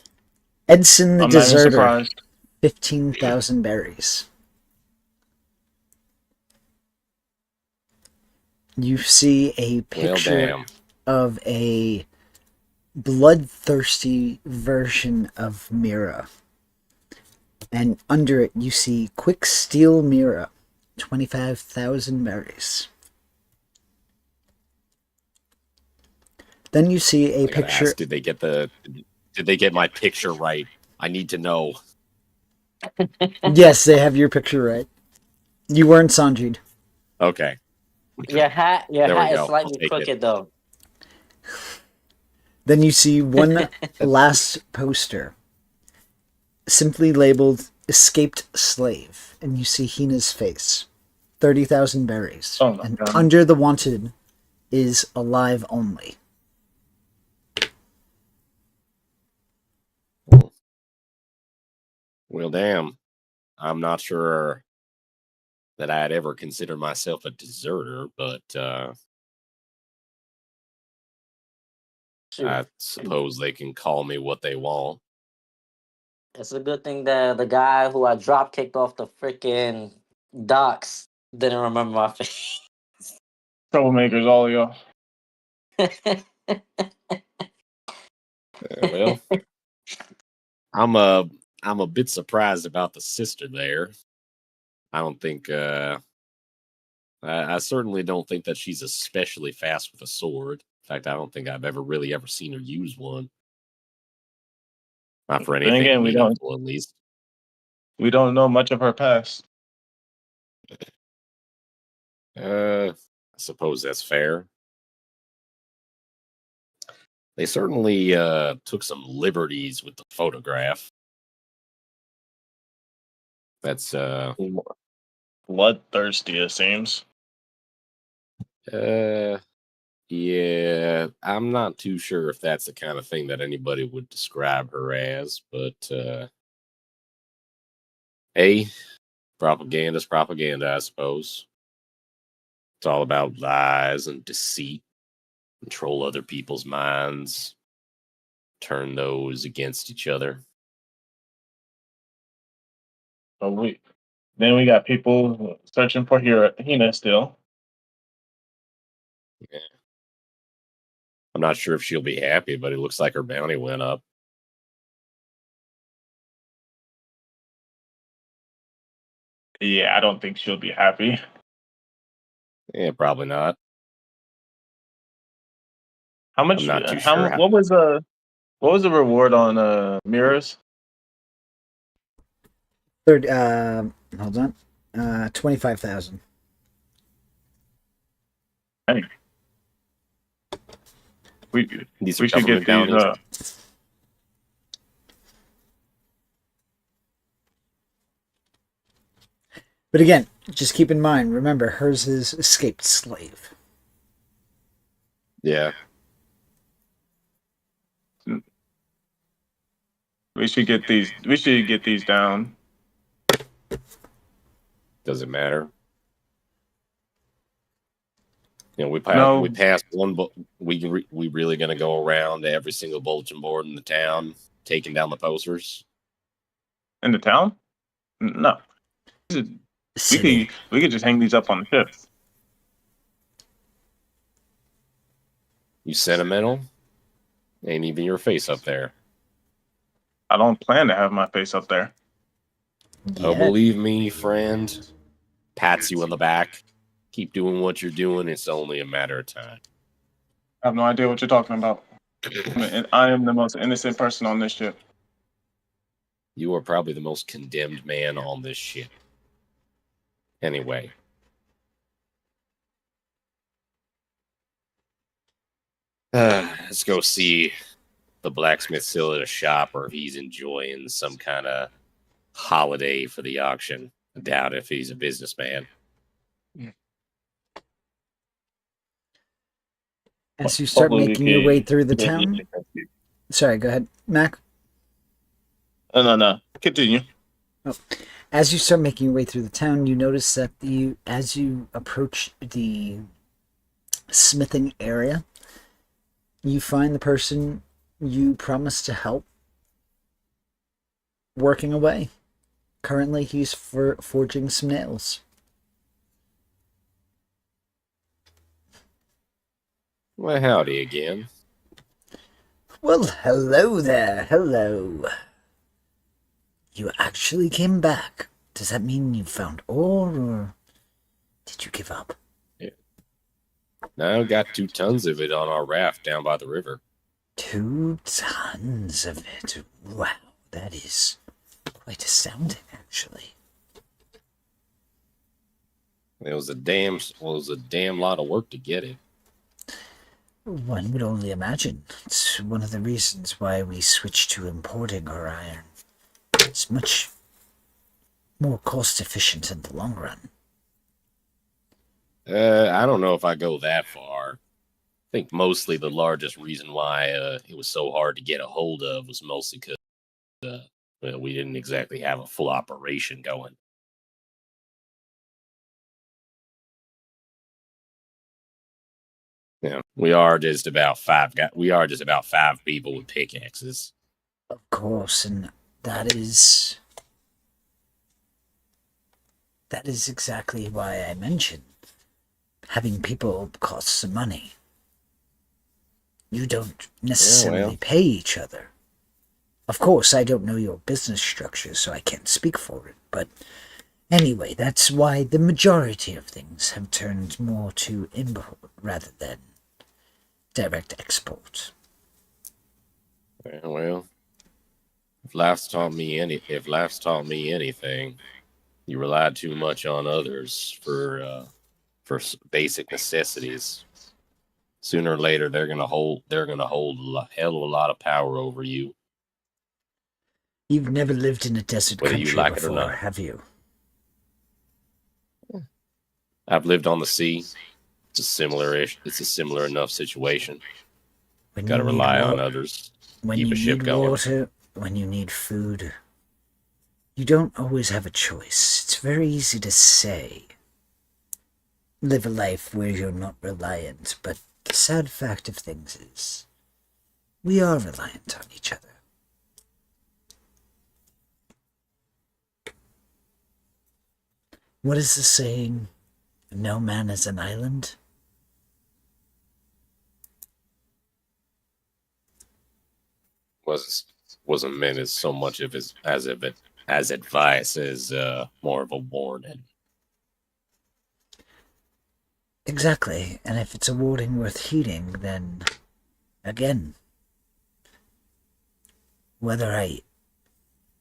[SPEAKER 2] Edson the
[SPEAKER 5] I'm not even
[SPEAKER 2] Deserter,
[SPEAKER 5] surprised.
[SPEAKER 2] 15,000 berries. You see a picture
[SPEAKER 3] damn.
[SPEAKER 2] of a bloodthirsty version of Mira. And under it, you see Quick Steel Mira, 25,000 berries. Then you see a
[SPEAKER 3] I gotta
[SPEAKER 2] picture.
[SPEAKER 3] ask, did they get my picture right? I need to know.
[SPEAKER 2] Yes, they have your picture right. You weren't Sanjid.
[SPEAKER 3] Okay.
[SPEAKER 6] Your hat
[SPEAKER 3] There we
[SPEAKER 6] is
[SPEAKER 3] go.
[SPEAKER 6] slightly
[SPEAKER 3] I'll take
[SPEAKER 6] crooked
[SPEAKER 3] it.
[SPEAKER 6] though.
[SPEAKER 2] Then you see one last poster, simply labeled "Escaped Slave," and you see Hina's face. 30,000 berries.
[SPEAKER 5] Oh my
[SPEAKER 2] and
[SPEAKER 5] God.
[SPEAKER 2] under the wanted is alive only.
[SPEAKER 3] Well, damn. I'm not sure that I'd ever consider myself a deserter, but
[SPEAKER 6] Shoot.
[SPEAKER 3] I suppose they can call me what they want.
[SPEAKER 6] It's a good thing that the guy who I drop kicked off the freaking docks didn't remember my face.
[SPEAKER 5] Troublemakers, all of y'all.
[SPEAKER 3] Well, I'm a bit surprised about the sister there. I don't think I certainly don't think that she's especially fast with a sword. In fact, I don't think I've ever seen her use one. Not for
[SPEAKER 5] Then
[SPEAKER 3] anything
[SPEAKER 5] again,
[SPEAKER 3] meaningful, at least.
[SPEAKER 5] we don't know much of her past.
[SPEAKER 3] I suppose that's fair. They certainly took some liberties with the photograph. That's
[SPEAKER 5] Bloodthirsty, it seems.
[SPEAKER 3] yeah, I'm not too sure if that's the kind of thing that anybody would describe her as, but hey, propaganda's propaganda, I suppose. It's all about lies and deceit, control other people's minds, turn those against each other.
[SPEAKER 5] But then we got people searching for Hina still.
[SPEAKER 3] Yeah. I'm not sure if she'll be happy, but it looks like her bounty went up.
[SPEAKER 5] Yeah, I don't think she'll be happy.
[SPEAKER 3] Yeah, probably not.
[SPEAKER 5] How much?
[SPEAKER 3] I'm not too sure how-
[SPEAKER 5] What was the reward on mirrors?
[SPEAKER 2] Third, hold on. 25,000.
[SPEAKER 5] We
[SPEAKER 3] These
[SPEAKER 5] we
[SPEAKER 3] are
[SPEAKER 5] should get
[SPEAKER 3] government
[SPEAKER 5] these.
[SPEAKER 3] bounties.
[SPEAKER 2] But again, just keep in mind, remember, hers is escaped slave.
[SPEAKER 3] Yeah.
[SPEAKER 5] We should get these. We should get these down.
[SPEAKER 3] Does it matter? You know, we
[SPEAKER 5] No.
[SPEAKER 3] passed one, but we really going to go around to every single bulletin board in the town, taking down the posters?
[SPEAKER 5] In the town? No.
[SPEAKER 2] City.
[SPEAKER 5] We could just hang these up on the ship.
[SPEAKER 3] You sentimental? Ain't even your face up there.
[SPEAKER 5] I don't plan to have my face up there.
[SPEAKER 3] Oh,
[SPEAKER 2] Yeah.
[SPEAKER 3] believe me, friend. Pats you on the back. Keep doing what you're doing. It's only a matter of time.
[SPEAKER 5] I have no idea what you're talking about. I am the most innocent person on this ship.
[SPEAKER 3] You are probably the most condemned man on this ship. Anyway. Let's go see the blacksmith still at a shop, or if he's enjoying some kind of holiday for the auction. I doubt if he's a businessman.
[SPEAKER 2] As you start
[SPEAKER 5] Hopefully we
[SPEAKER 2] making your
[SPEAKER 5] can
[SPEAKER 2] way through the
[SPEAKER 5] get
[SPEAKER 2] town.
[SPEAKER 5] these-
[SPEAKER 2] Sorry, go ahead, Mac.
[SPEAKER 5] No. Continue.
[SPEAKER 2] As you start making your way through the town, you notice that as you approach the smithing area, you find the person you promised to help working away. Currently, he's forging some nails.
[SPEAKER 3] Well, howdy again.
[SPEAKER 2] Well, hello there. Hello. You actually came back. Does that mean you found ore, or did you give up?
[SPEAKER 3] Now got 2 tons of it on our raft down by the river.
[SPEAKER 2] 2 tons of it. Wow, that is quite astounding, actually.
[SPEAKER 3] It was a damn lot of work to get it.
[SPEAKER 2] One would only imagine. It's one of the reasons why we switched to importing our iron. It's much more cost efficient in the long run.
[SPEAKER 3] I don't know if I go that far. I think mostly the largest reason why it was so hard to get a hold of was mostly because we didn't exactly have a full operation going. Yeah, we are just about 5 people with pickaxes.
[SPEAKER 2] Of course, and That is exactly why I mentioned having people costs some money. You don't necessarily pay each other. Of course, I don't know your business structure, so I can't speak for it, but anyway, that's why the majority of things have turned more to import rather than direct export.
[SPEAKER 3] Well, if life's taught me anything, you relied too much on others for basic necessities. Sooner or later, they're gonna hold a hell of a lot of power over you,
[SPEAKER 2] You've never lived in a desert
[SPEAKER 3] whether you
[SPEAKER 2] country
[SPEAKER 3] like it or
[SPEAKER 2] before,
[SPEAKER 3] not.
[SPEAKER 2] have you?
[SPEAKER 3] I've lived on the sea. It's a similar enough situation.
[SPEAKER 2] When
[SPEAKER 3] Got to
[SPEAKER 2] you need
[SPEAKER 3] rely on
[SPEAKER 2] wa-
[SPEAKER 3] others.
[SPEAKER 2] when
[SPEAKER 3] Keep
[SPEAKER 2] you
[SPEAKER 3] a ship
[SPEAKER 2] need
[SPEAKER 3] going.
[SPEAKER 2] water, when you need food, you don't always have a choice. It's very easy to say, live a life where you're not reliant, but the sad fact of things is, we are reliant on each other. What is the saying? No man is an island?
[SPEAKER 3] Wasn't meant as so much of as advice as more of a warning.
[SPEAKER 2] Exactly, and if it's a warning worth heeding, then, again, whether I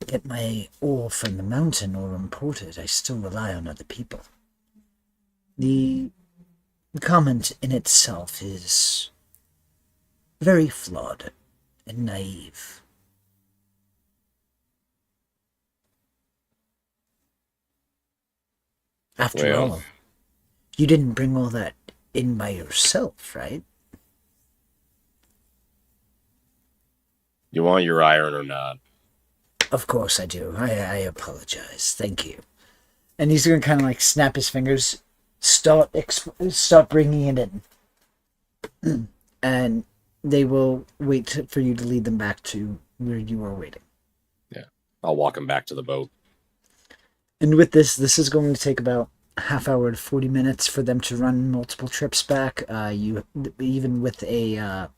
[SPEAKER 2] get my ore from the mountain or import it, I still rely on other people. The comment in itself is very flawed and naive. After
[SPEAKER 3] Well,
[SPEAKER 2] all, you didn't bring all that in by yourself, right?
[SPEAKER 3] you want your iron or not?
[SPEAKER 2] Of course I do. I apologize. Thank you. And he's gonna kind of like snap his fingers, start bringing it in, and they will wait for you to lead them back to where you are waiting.
[SPEAKER 3] Yeah, I'll walk him back to the boat.
[SPEAKER 2] And with this is going to take about a half hour to 40 minutes for them to run multiple trips back. You even with a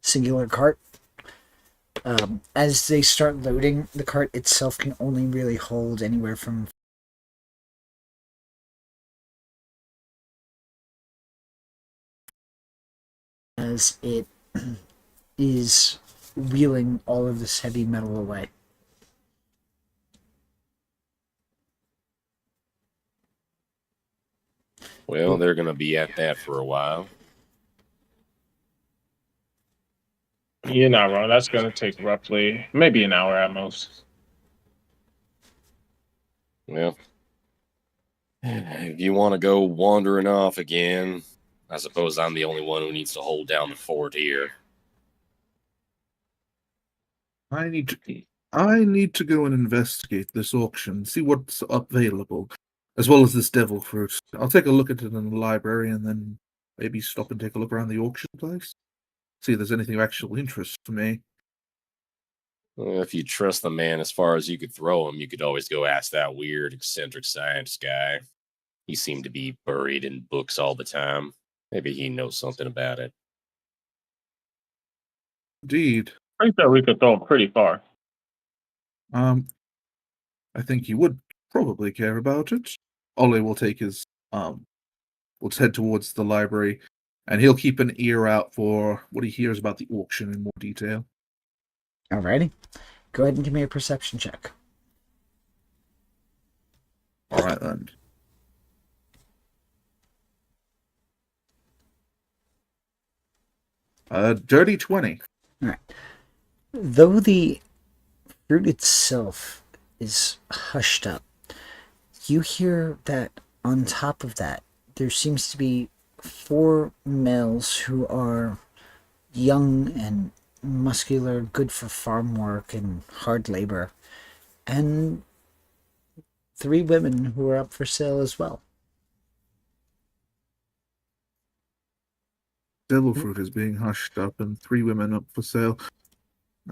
[SPEAKER 2] singular cart. As they start loading, the cart itself can only really hold anywhere from as it is wheeling all of this heavy metal away.
[SPEAKER 3] Well, they're gonna be at that for a while.
[SPEAKER 5] You're not wrong. That's going to take roughly maybe an hour at most.
[SPEAKER 3] Well, if you want to go wandering off again, I suppose I'm the only one who needs to hold down the fort here.
[SPEAKER 4] I need to go and investigate this auction, see what's available, as well as this devil fruit. I'll take a look at it in the library and then maybe stop and take a look around the auction place. See if there's anything of actual interest for me.
[SPEAKER 3] If you trust the man as far as you could throw him, you could always go ask that weird, eccentric science guy. He seemed to be buried in books all the time. Maybe he knows something about it.
[SPEAKER 4] Indeed.
[SPEAKER 5] Pretty sure we could throw him pretty far.
[SPEAKER 4] I think he would probably care about it. Ole will take his will head towards the library, and he'll keep an ear out for what he hears about the auction in more detail.
[SPEAKER 2] Alrighty. Go ahead and give me a perception check.
[SPEAKER 4] All right then. Dirty 20.
[SPEAKER 2] Alright. Though the fruit itself is hushed up, you hear that on top of that, there seems to be 4 males who are young and muscular, good for farm work and hard labor, and 3 women who are up for sale as well.
[SPEAKER 4] Devil fruit is being hushed up, and 3 women up for sale,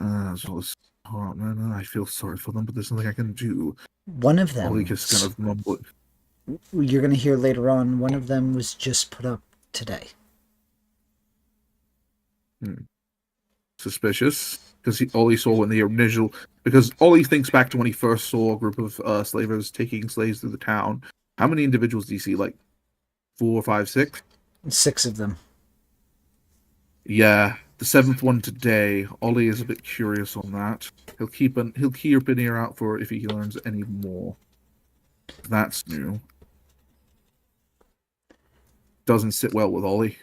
[SPEAKER 4] as well as Oh, no, I feel sorry for them, but there's nothing I can do.
[SPEAKER 2] One of them,
[SPEAKER 4] Ollie just kind of mumbled.
[SPEAKER 2] you're going to hear later on, one of them was just put up today.
[SPEAKER 4] Suspicious, because Ollie saw when the initial. Because Ollie thinks back to when he first saw a group of slavers taking slaves through the town. How many individuals do you see? Like 4, 5, 6?
[SPEAKER 2] 6 of them.
[SPEAKER 4] Yeah, the 7th one today. Ollie is a bit curious on that. He'll keep an ear out for if he learns any more. That's new. Doesn't sit well with Ollie.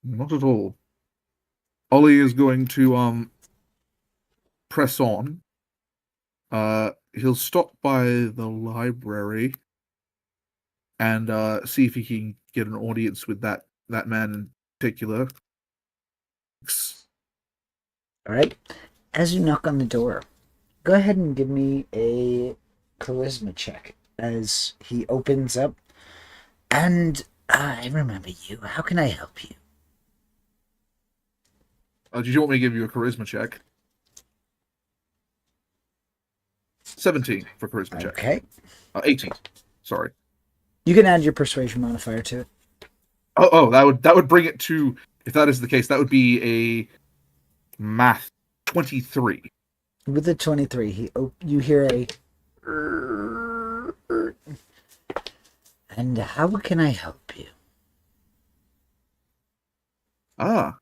[SPEAKER 4] Not at all. Ollie is going to press on. He'll stop by the library and see if he can get an audience with that man in particular.
[SPEAKER 2] All right. As you knock on the door, go ahead and give me a charisma check as he opens up. And I remember you. How can I help you?
[SPEAKER 4] Did you want me to give you a charisma check? 17 for charisma check.
[SPEAKER 2] Okay.
[SPEAKER 4] 18. Sorry.
[SPEAKER 2] You can add your persuasion modifier to it.
[SPEAKER 4] Oh, that would bring it to. If that is the case, that would be a math 23.
[SPEAKER 2] With the 23, you hear a... And how can I help you?
[SPEAKER 4] I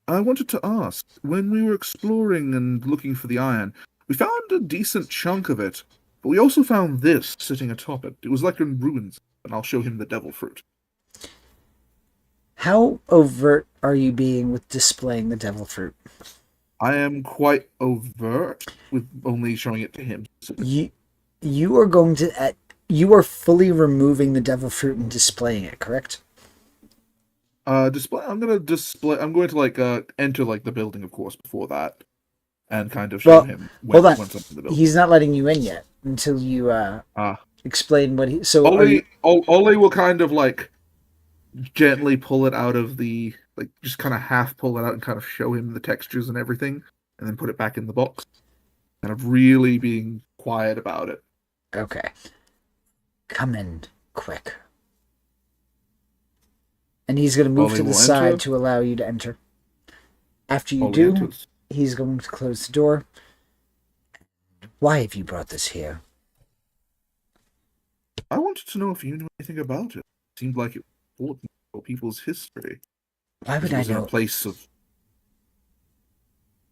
[SPEAKER 4] wanted to ask, when we were exploring and looking for the iron, we found a decent chunk of it, but we also found this sitting atop it. It was like in ruins, and I'll show him the devil fruit.
[SPEAKER 2] How overt are you being with displaying the devil fruit?
[SPEAKER 4] I am quite overt with only showing it to him.
[SPEAKER 2] You are going to... you are fully removing the devil fruit and displaying it, correct?
[SPEAKER 4] Display. I'm going to like enter like the building, of course, before that, and kind of show him
[SPEAKER 2] hold on.
[SPEAKER 4] once I'm in the building.
[SPEAKER 2] He's not letting you in yet until you explain what he. So
[SPEAKER 4] Ollie will kind of like gently pull it out of the just kind of half pull it out and kind of show him the textures and everything, and then put it back in the box. Kind of really being quiet about it.
[SPEAKER 2] Okay. Come in quick. And he's going to move to the side to allow you to enter. After you do, he's going to close the door. Why have you brought this here?
[SPEAKER 4] I wanted to know if you knew anything about it. It seemed like it was important for people's history.
[SPEAKER 2] Why would I know?
[SPEAKER 4] In a place of...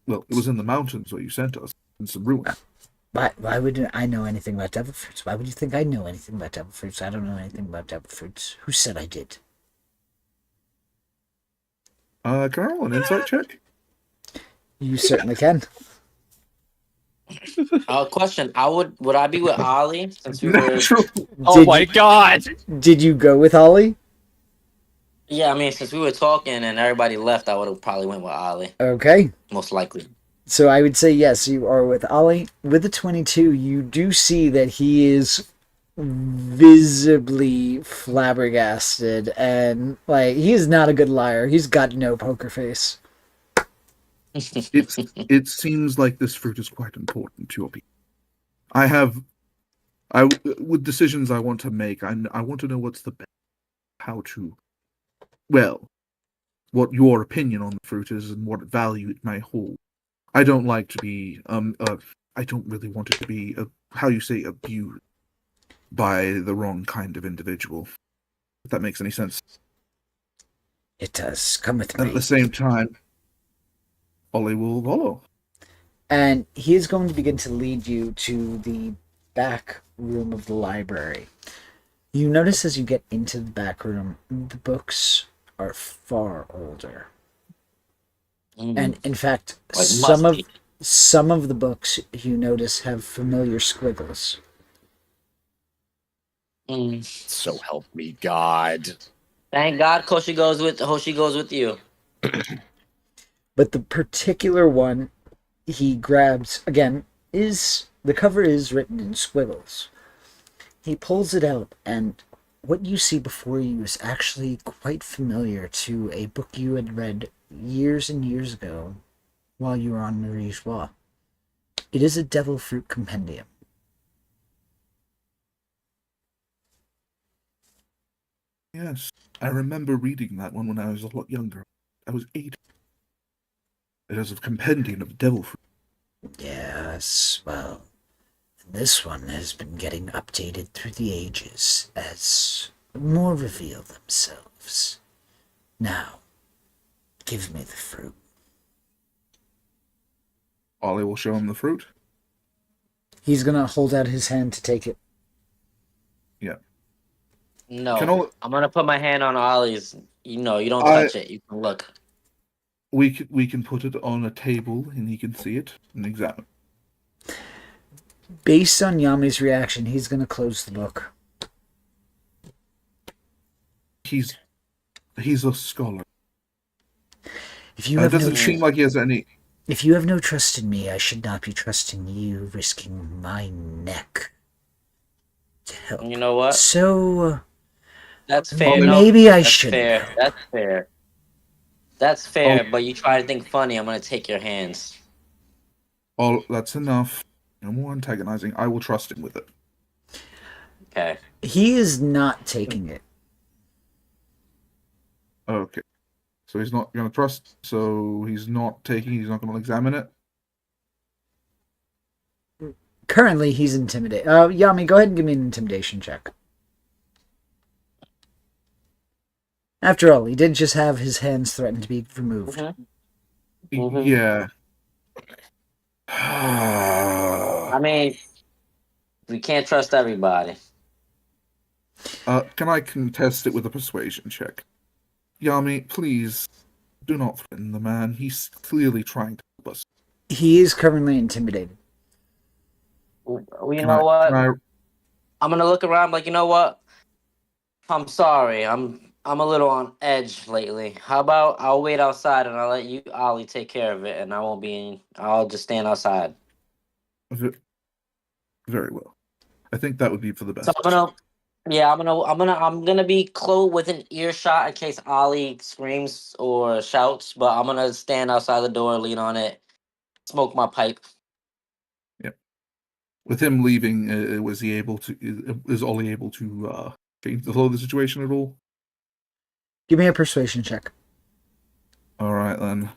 [SPEAKER 4] Well, it was in the mountains where you sent us, in some ruins.
[SPEAKER 2] Why would I know anything about devil fruits? Why would you think I know anything about devil fruits? I don't know anything about devil fruits. Who said I did?
[SPEAKER 4] Can I roll an insight check?
[SPEAKER 2] You certainly can.
[SPEAKER 6] Question. Would I be with Ollie since we were?
[SPEAKER 3] Oh my god!
[SPEAKER 2] Did you go with Ollie?
[SPEAKER 6] Yeah, I mean, since we were talking and everybody left, I would have probably went with Ollie.
[SPEAKER 2] Okay.
[SPEAKER 6] Most likely.
[SPEAKER 2] So I would say yes, you are with Ollie. With the 22, you do see that he is visibly flabbergasted and he is not a good liar. He's got no poker face.
[SPEAKER 4] It seems like this fruit is quite important to your people. With decisions I want to make, I want to know what's the best, what your opinion on the fruit is and what value it may hold. I don't like to be, I don't really want it to be, abused by the wrong kind of individual. If that makes any sense.
[SPEAKER 2] It does. Come with me.
[SPEAKER 4] And at the same time, Ollie will follow.
[SPEAKER 2] And he is going to begin to lead you to the back room of the library. You notice as you get into the back room, the books are far older. And in fact, some of the books you notice have familiar squiggles.
[SPEAKER 3] So help me God.
[SPEAKER 6] Thank God Hoshi goes with you.
[SPEAKER 2] But the particular one he grabs, again, the cover is written in squiggles. He pulls it out, and what you see before you is actually quite familiar to a book you had read years and years ago while you were on Marie Joie. It is a devil fruit compendium.
[SPEAKER 4] Yes, I remember reading that one when I was a lot younger. I was 8. It is a compendium of devil fruit.
[SPEAKER 2] Yes, well, this one has been getting updated through the ages as more reveal themselves. Now, give me the fruit.
[SPEAKER 4] Ollie will show him the fruit.
[SPEAKER 2] He's gonna hold out his hand to take it.
[SPEAKER 4] Yeah.
[SPEAKER 6] No,
[SPEAKER 4] Can all,
[SPEAKER 6] I'm gonna put my hand on Ollie's. You don't
[SPEAKER 4] I-
[SPEAKER 6] touch it. You can look.
[SPEAKER 4] we can put it on a table and he can see it and examine.
[SPEAKER 2] Based on Yami's reaction, he's gonna close the book.
[SPEAKER 4] He's a scholar.
[SPEAKER 2] If you
[SPEAKER 4] It
[SPEAKER 2] have
[SPEAKER 4] doesn't
[SPEAKER 2] no
[SPEAKER 4] seem like he has any.
[SPEAKER 2] If you have no trust in me, I should not be trusting you, risking my neck to help.
[SPEAKER 6] You know what?
[SPEAKER 2] So
[SPEAKER 6] That's fair.
[SPEAKER 2] maybe I
[SPEAKER 6] That's
[SPEAKER 2] should.
[SPEAKER 6] fair. That's fair. That's fair.
[SPEAKER 4] Oh.
[SPEAKER 6] But you try to think funny, I'm gonna take your hands.
[SPEAKER 4] Oh, that's enough. No more antagonizing. I will trust him with it.
[SPEAKER 6] Okay.
[SPEAKER 2] He is not taking it.
[SPEAKER 4] Okay. So he's not going to trust. So he's not taking. He's not going to examine it.
[SPEAKER 2] Currently, he's intimidated. Yami, go ahead and give me an intimidation check. After all, he did just have his hands threatened to be removed.
[SPEAKER 6] Mhm.
[SPEAKER 4] Yeah.
[SPEAKER 6] I mean, we can't trust everybody.
[SPEAKER 4] Can I contest it with a persuasion check? Yami, please do not threaten the man. He's clearly trying to help us.
[SPEAKER 2] He is currently intimidated.
[SPEAKER 6] You
[SPEAKER 4] Can
[SPEAKER 6] know what?
[SPEAKER 4] can
[SPEAKER 6] I'm gonna look around. Like, you know what? I'm sorry. I'm a little on edge lately. How about I'll wait outside and I'll let you, Ollie, take care of it, and I won't be in. I'll just stand outside.
[SPEAKER 4] Very well. I think that would be for the best.
[SPEAKER 6] So I'm gonna be close within earshot in case Ollie screams or shouts. But I'm gonna stand outside the door, lean on it, smoke my pipe.
[SPEAKER 4] With him leaving, was he able to? Is Ollie able to change the flow of the situation at all?
[SPEAKER 2] Give me a persuasion check.
[SPEAKER 4] All right then.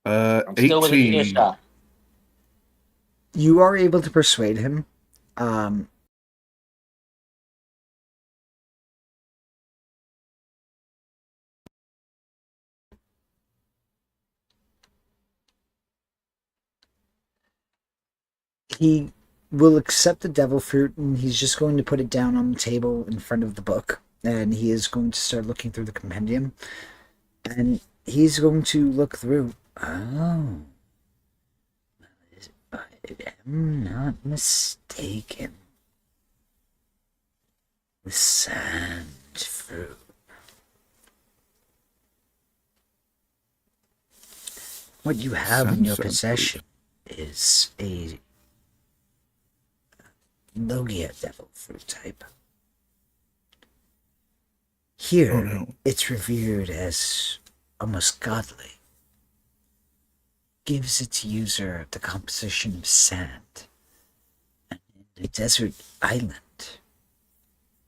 [SPEAKER 6] I'm still within
[SPEAKER 4] 18.
[SPEAKER 6] earshot.
[SPEAKER 2] You are able to persuade him. He will accept the devil fruit, and he's just going to put it down on the table in front of the book, and he is going to start looking through the compendium, and he's going to look through. Oh, if I am not mistaken, the sand fruit. What you have in your
[SPEAKER 4] Sand fruit.
[SPEAKER 2] possession is a Logia devil fruit type. Here,
[SPEAKER 4] Oh, no.
[SPEAKER 2] it's revered as almost godly. Gives its user the composition of sand. And in a desert island,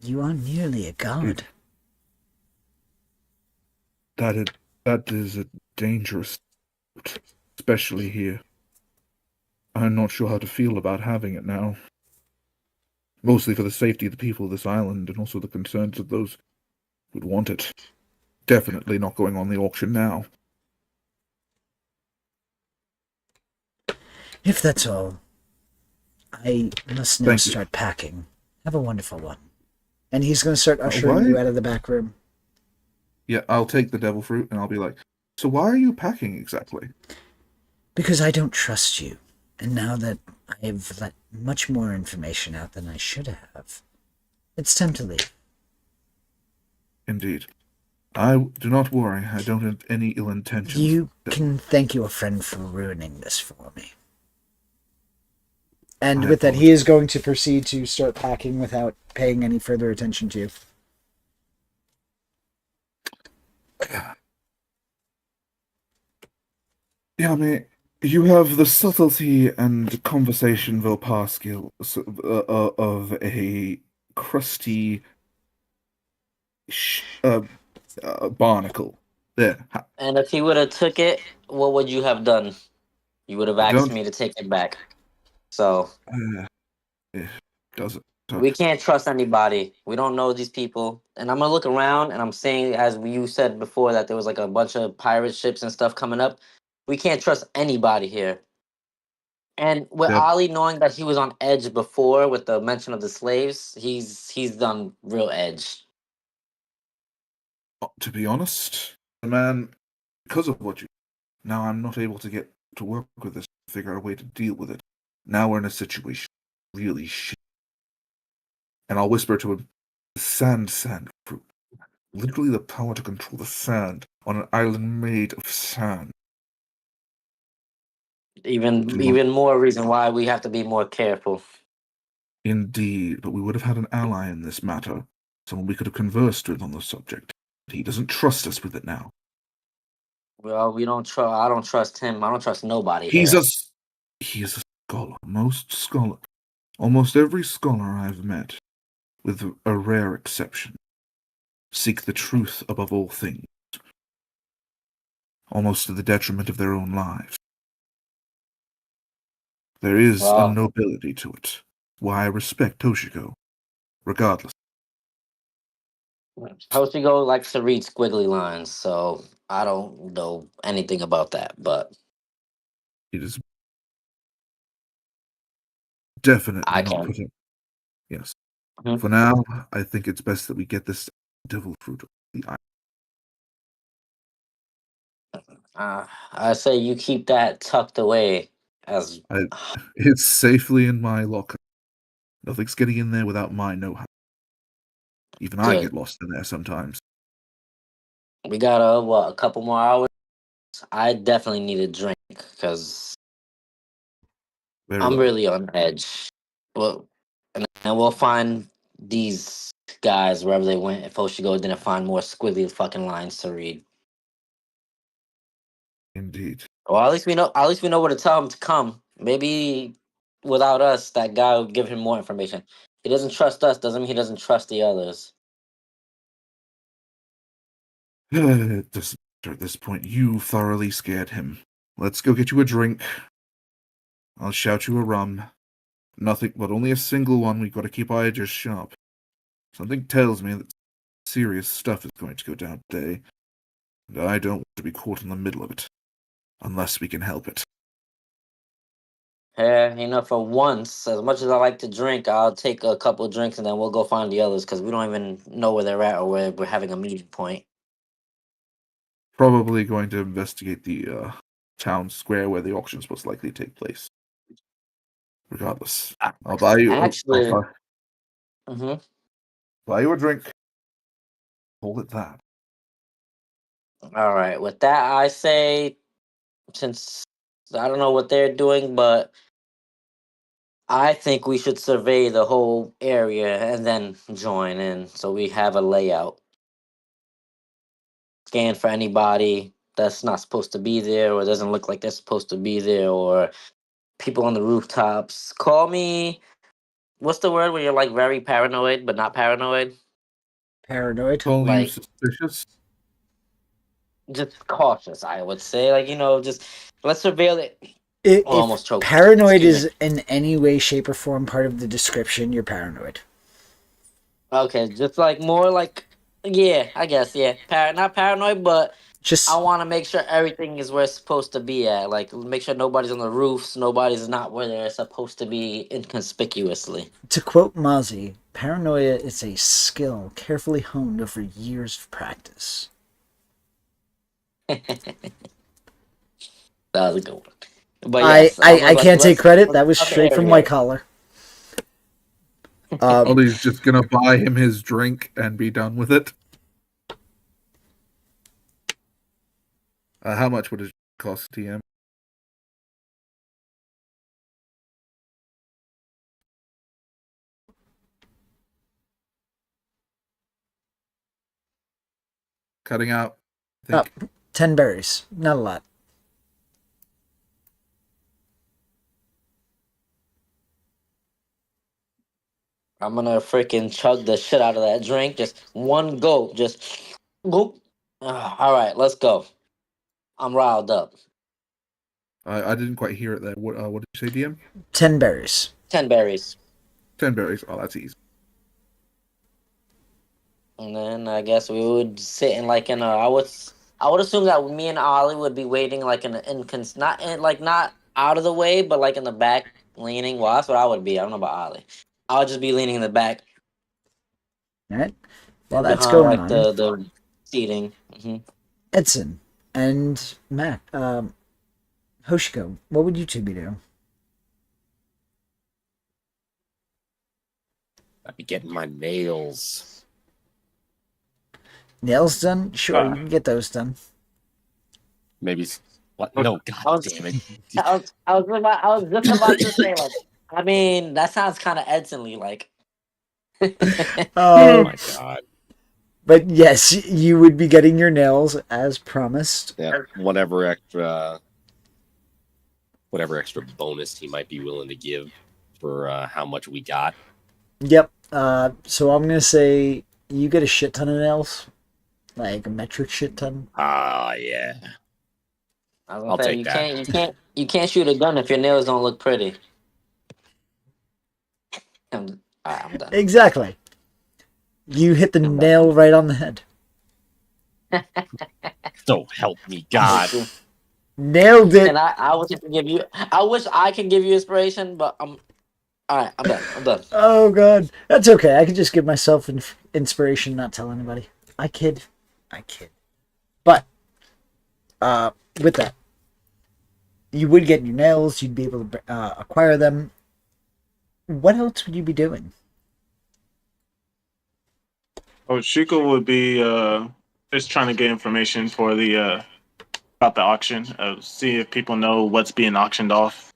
[SPEAKER 2] you are nearly a god.
[SPEAKER 4] That is a dangerous, especially here. I'm not sure how to feel about having it now. Mostly for the safety of the people of this island and also the concerns of those who'd want it. Definitely not going on the auction now.
[SPEAKER 2] If that's all, I must now
[SPEAKER 4] Thank you.
[SPEAKER 2] start packing. Have a wonderful one. And he's going to start ushering
[SPEAKER 4] Alright.
[SPEAKER 2] you out of the back room.
[SPEAKER 4] Yeah, I'll take the devil fruit and I'll be like, so why are you packing exactly?
[SPEAKER 2] Because I don't trust you. And now that I have let much more information out than I should have, it's time to leave.
[SPEAKER 4] Indeed. Do not worry, I don't have any ill intentions.
[SPEAKER 2] You can thank your friend for ruining this for me. And
[SPEAKER 4] I
[SPEAKER 2] with that, he is going to proceed to start packing without paying any further attention to you.
[SPEAKER 4] Yami, you have the subtlety and conversation Vopar skills of a crusty barnacle. There.
[SPEAKER 6] And if he would have took it, what would you have done? You would have
[SPEAKER 4] I
[SPEAKER 6] asked
[SPEAKER 4] don't.
[SPEAKER 6] me to take it back. So
[SPEAKER 4] It doesn't
[SPEAKER 6] we
[SPEAKER 4] touch.
[SPEAKER 6] can't trust anybody. We don't know these people. And I'm gonna look around and I'm saying, as you said before, that there was like a bunch of pirate ships and stuff coming up. We can't trust anybody here. And with
[SPEAKER 4] That,
[SPEAKER 6] Ali knowing that he was on edge before with the mention of the slaves, he's done real edge.
[SPEAKER 4] to be honest, the man, because of what you, now I'm not able to get to work with this, figure out a way to deal with it. Now we're in a situation really shit. And I'll whisper to him, sand fruit. Literally the power to control the sand on an island made of sand.
[SPEAKER 6] Even more reason why we have to be more careful.
[SPEAKER 4] Indeed, but we would have had an ally in this matter, someone we could have conversed with on the subject. But he doesn't trust us with it now.
[SPEAKER 6] Well, we don't trust. I don't trust him. I don't trust nobody
[SPEAKER 4] He
[SPEAKER 6] here.
[SPEAKER 4] is a scholar. Almost every scholar I've met, with a rare exception, seek the truth above all things, almost to the detriment of their own lives. There is a
[SPEAKER 6] Well,
[SPEAKER 4] nobility to it. Why I respect Toshiko, regardless.
[SPEAKER 6] Hoshigo likes to read squiggly lines, so I don't know anything about that. But
[SPEAKER 4] It is definitely
[SPEAKER 6] I
[SPEAKER 4] not
[SPEAKER 6] can.
[SPEAKER 4] put in. Yes.
[SPEAKER 6] Mhm.
[SPEAKER 4] For now, I think it's best that we get this devil fruit off the island.
[SPEAKER 6] I say you keep that tucked away as
[SPEAKER 4] It's safely in my locker. Nothing's getting in there without my know-how. Even I
[SPEAKER 6] good.
[SPEAKER 4] get lost in there sometimes.
[SPEAKER 6] We got a couple more hours. I definitely need a drink because
[SPEAKER 4] Very
[SPEAKER 6] I'm
[SPEAKER 4] well.
[SPEAKER 6] really on edge. Well, and we'll find these guys wherever they went. If Hoshigo didn't find more squiggly fucking lines to read.
[SPEAKER 4] Indeed.
[SPEAKER 6] Well, at least we know. At least we know where to tell him to come. Maybe without us, that guy will give him more information. He doesn't trust us. Doesn't mean he doesn't trust the others.
[SPEAKER 4] It doesn't matter at this point. You thoroughly scared him. Let's go get you a drink. I'll shout you a rum. Nothing, but only a single one. We've got to keep our edges sharp. Something tells me that serious stuff is going to go down today, and I don't want to be caught in the middle of it, unless we can help it.
[SPEAKER 6] Yeah, enough for once. As much as I like to drink, I'll take a couple of drinks and then we'll go find the others because we don't even know where they're at or where we're having a meeting point.
[SPEAKER 4] Probably going to investigate the town square where the auction's most likely to take place. Regardless, I'll buy you.
[SPEAKER 6] Actually,
[SPEAKER 4] I'll
[SPEAKER 6] hmm
[SPEAKER 4] buy you a drink. Hold it that.
[SPEAKER 6] all right. With that, I say, since I don't know what they're doing, but I think we should survey the whole area and then join in so we have a layout. Scan for anybody that's not supposed to be there or doesn't look like they're supposed to be there or people on the rooftops. Call me. What's the word when you're like very paranoid but not paranoid?
[SPEAKER 2] Paranoid.
[SPEAKER 4] Call you
[SPEAKER 6] Like
[SPEAKER 4] suspicious?
[SPEAKER 6] just cautious, I would say. Like, just let's surveil it. Oh,
[SPEAKER 2] If
[SPEAKER 6] almost choked.
[SPEAKER 2] paranoid
[SPEAKER 6] Excuse me.
[SPEAKER 2] is in any way, shape, or form part of the description, you're paranoid.
[SPEAKER 6] Okay, just like more like, yeah, I guess, yeah. Not paranoid, but
[SPEAKER 2] Just
[SPEAKER 6] I want to make sure everything is where it's supposed to be at. Like, make sure nobody's on the roofs, nobody's not where they're supposed to be inconspicuously.
[SPEAKER 2] to quote Mozzie, paranoia is a skill carefully honed over years of practice.
[SPEAKER 6] That was a good one. But
[SPEAKER 2] I,
[SPEAKER 6] yes,
[SPEAKER 2] I, I
[SPEAKER 6] let's
[SPEAKER 2] can't take credit. That was
[SPEAKER 6] scout the
[SPEAKER 2] straight from
[SPEAKER 6] area.
[SPEAKER 2] White Collar.
[SPEAKER 4] Ollie's just gonna buy him his drink and be done with it. How much would it cost, TM? Cutting out. I think.
[SPEAKER 2] 10 berries. Not a lot.
[SPEAKER 6] I'm gonna freaking chug the shit out of that drink. Just one go. Just go. All right, let's go. I'm riled up.
[SPEAKER 4] I didn't quite hear it there. What did you say, DM?
[SPEAKER 2] 10 berries.
[SPEAKER 6] 10 berries.
[SPEAKER 4] 10 berries. Oh, that's easy.
[SPEAKER 6] And then I guess we would sit in like in a. I would assume that me and Ollie would be waiting like in not in, like not out of the way, but like in the back leaning. Well, that's what I would be. I don't know about Ollie. I would just be leaning in the back
[SPEAKER 2] All right. While that's
[SPEAKER 6] behind
[SPEAKER 2] going
[SPEAKER 6] like
[SPEAKER 2] on,
[SPEAKER 6] the seating.
[SPEAKER 2] Edson and Mac, Hoshiko, what would you two be doing?
[SPEAKER 3] I'd be getting my nails.
[SPEAKER 2] Nails done? Sure, you can get those done.
[SPEAKER 3] Maybe. What? No,
[SPEAKER 6] I
[SPEAKER 3] god
[SPEAKER 6] was,
[SPEAKER 3] damn it.
[SPEAKER 6] I was just about to say like. I mean, that sounds kind of Edson-y like.
[SPEAKER 3] Oh
[SPEAKER 2] Um,
[SPEAKER 3] my god.
[SPEAKER 2] but yes, you would be getting your nails as promised.
[SPEAKER 3] Yeah, whatever extra bonus he might be willing to give for how much we got.
[SPEAKER 2] Yep. So I'm gonna say you get a shit ton of nails, like a metric shit ton.
[SPEAKER 3] Ah, yeah.
[SPEAKER 6] I was
[SPEAKER 3] I'll
[SPEAKER 6] gonna say
[SPEAKER 3] take that.
[SPEAKER 6] you can't shoot a gun if your nails don't look pretty. I'm done.
[SPEAKER 2] Exactly. You hit the
[SPEAKER 6] I'm done.
[SPEAKER 2] nail right on the head.
[SPEAKER 3] So help me God.
[SPEAKER 2] Nailed it.
[SPEAKER 6] And I wish I could give you inspiration, but all right, I'm done. I'm done.
[SPEAKER 2] Oh god, that's okay. I can just give myself inspiration, not tell anybody. I kid. But with that, you would get your nails. You'd be able to acquire them. What else would you be doing?
[SPEAKER 5] Oh, Shiko would be just trying to get information for the about the auction. See if people know what's being auctioned off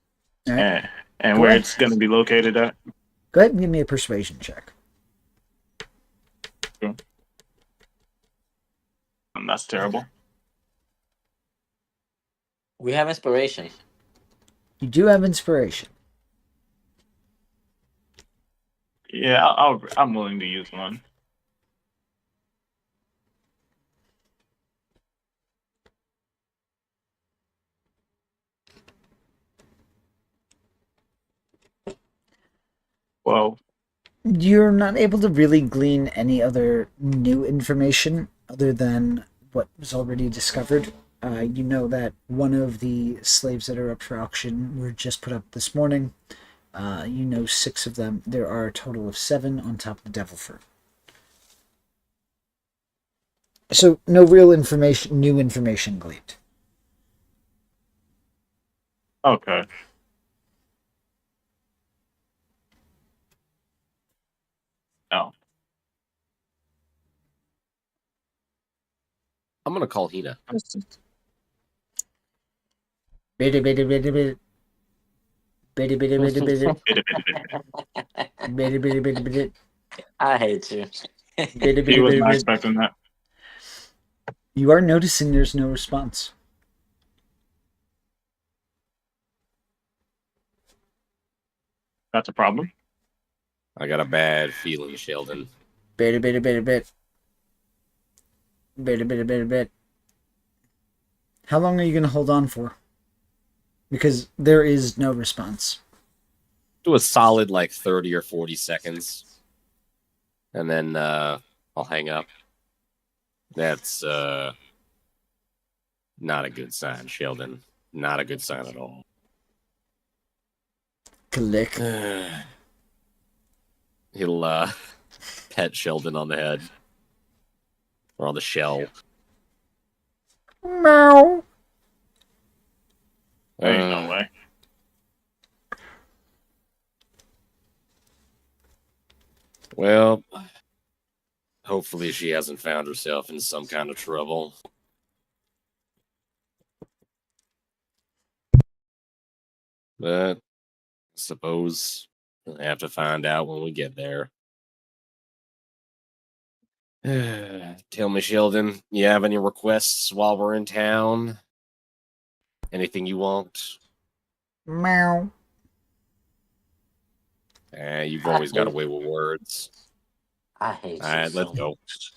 [SPEAKER 2] All right.
[SPEAKER 5] and
[SPEAKER 2] Go
[SPEAKER 5] where
[SPEAKER 2] ahead.
[SPEAKER 5] it's going to be located at.
[SPEAKER 2] Go ahead and give me a persuasion check.
[SPEAKER 5] That's terrible.
[SPEAKER 6] We have inspiration.
[SPEAKER 2] You do have inspiration.
[SPEAKER 5] Yeah, I'm willing to use one. Well,
[SPEAKER 2] You're not able to really glean any other new information other than what was already discovered. You know that one of the slaves that are up for auction were just put up this morning. You know 6 of them. There are a total of 7 on top of the devil fruit. So no real new information gleaned.
[SPEAKER 5] okay. No.
[SPEAKER 3] I'm gonna call Hina.
[SPEAKER 2] Bitty bitty bitty bitty. Bitty bitty bitty bitty. Bitty bitty bitty bitty.
[SPEAKER 6] I hate you.
[SPEAKER 2] Bitty
[SPEAKER 5] He
[SPEAKER 2] bitty
[SPEAKER 5] was
[SPEAKER 2] bitty
[SPEAKER 5] not
[SPEAKER 2] bitty.
[SPEAKER 5] expecting that.
[SPEAKER 2] You are noticing there's no response.
[SPEAKER 5] That's a problem.
[SPEAKER 3] I got a bad feeling, Sheldon.
[SPEAKER 2] Bitty bitty bitty bit. Bitty bitty bitty bit. How long are you gonna hold on for? Because there is no response.
[SPEAKER 3] Do a solid like 30 or 40 seconds. And then I'll hang up. That's not a good sign, Sheldon. Not a good sign at all.
[SPEAKER 2] Click.
[SPEAKER 3] He'll pet Sheldon on the head. Or on the shell.
[SPEAKER 2] Meow.
[SPEAKER 5] Ain't no way.
[SPEAKER 3] Well, hopefully she hasn't found herself in some kind of trouble. But I suppose we'll have to find out when we get there. Tell me, Sheldon, you have any requests while we're in town? Anything you want?
[SPEAKER 2] Meow.
[SPEAKER 3] You've
[SPEAKER 6] I
[SPEAKER 3] always got
[SPEAKER 6] hate-
[SPEAKER 3] away with words.
[SPEAKER 6] I hate
[SPEAKER 3] All
[SPEAKER 6] you
[SPEAKER 3] right,
[SPEAKER 6] so
[SPEAKER 3] let's go.
[SPEAKER 6] much.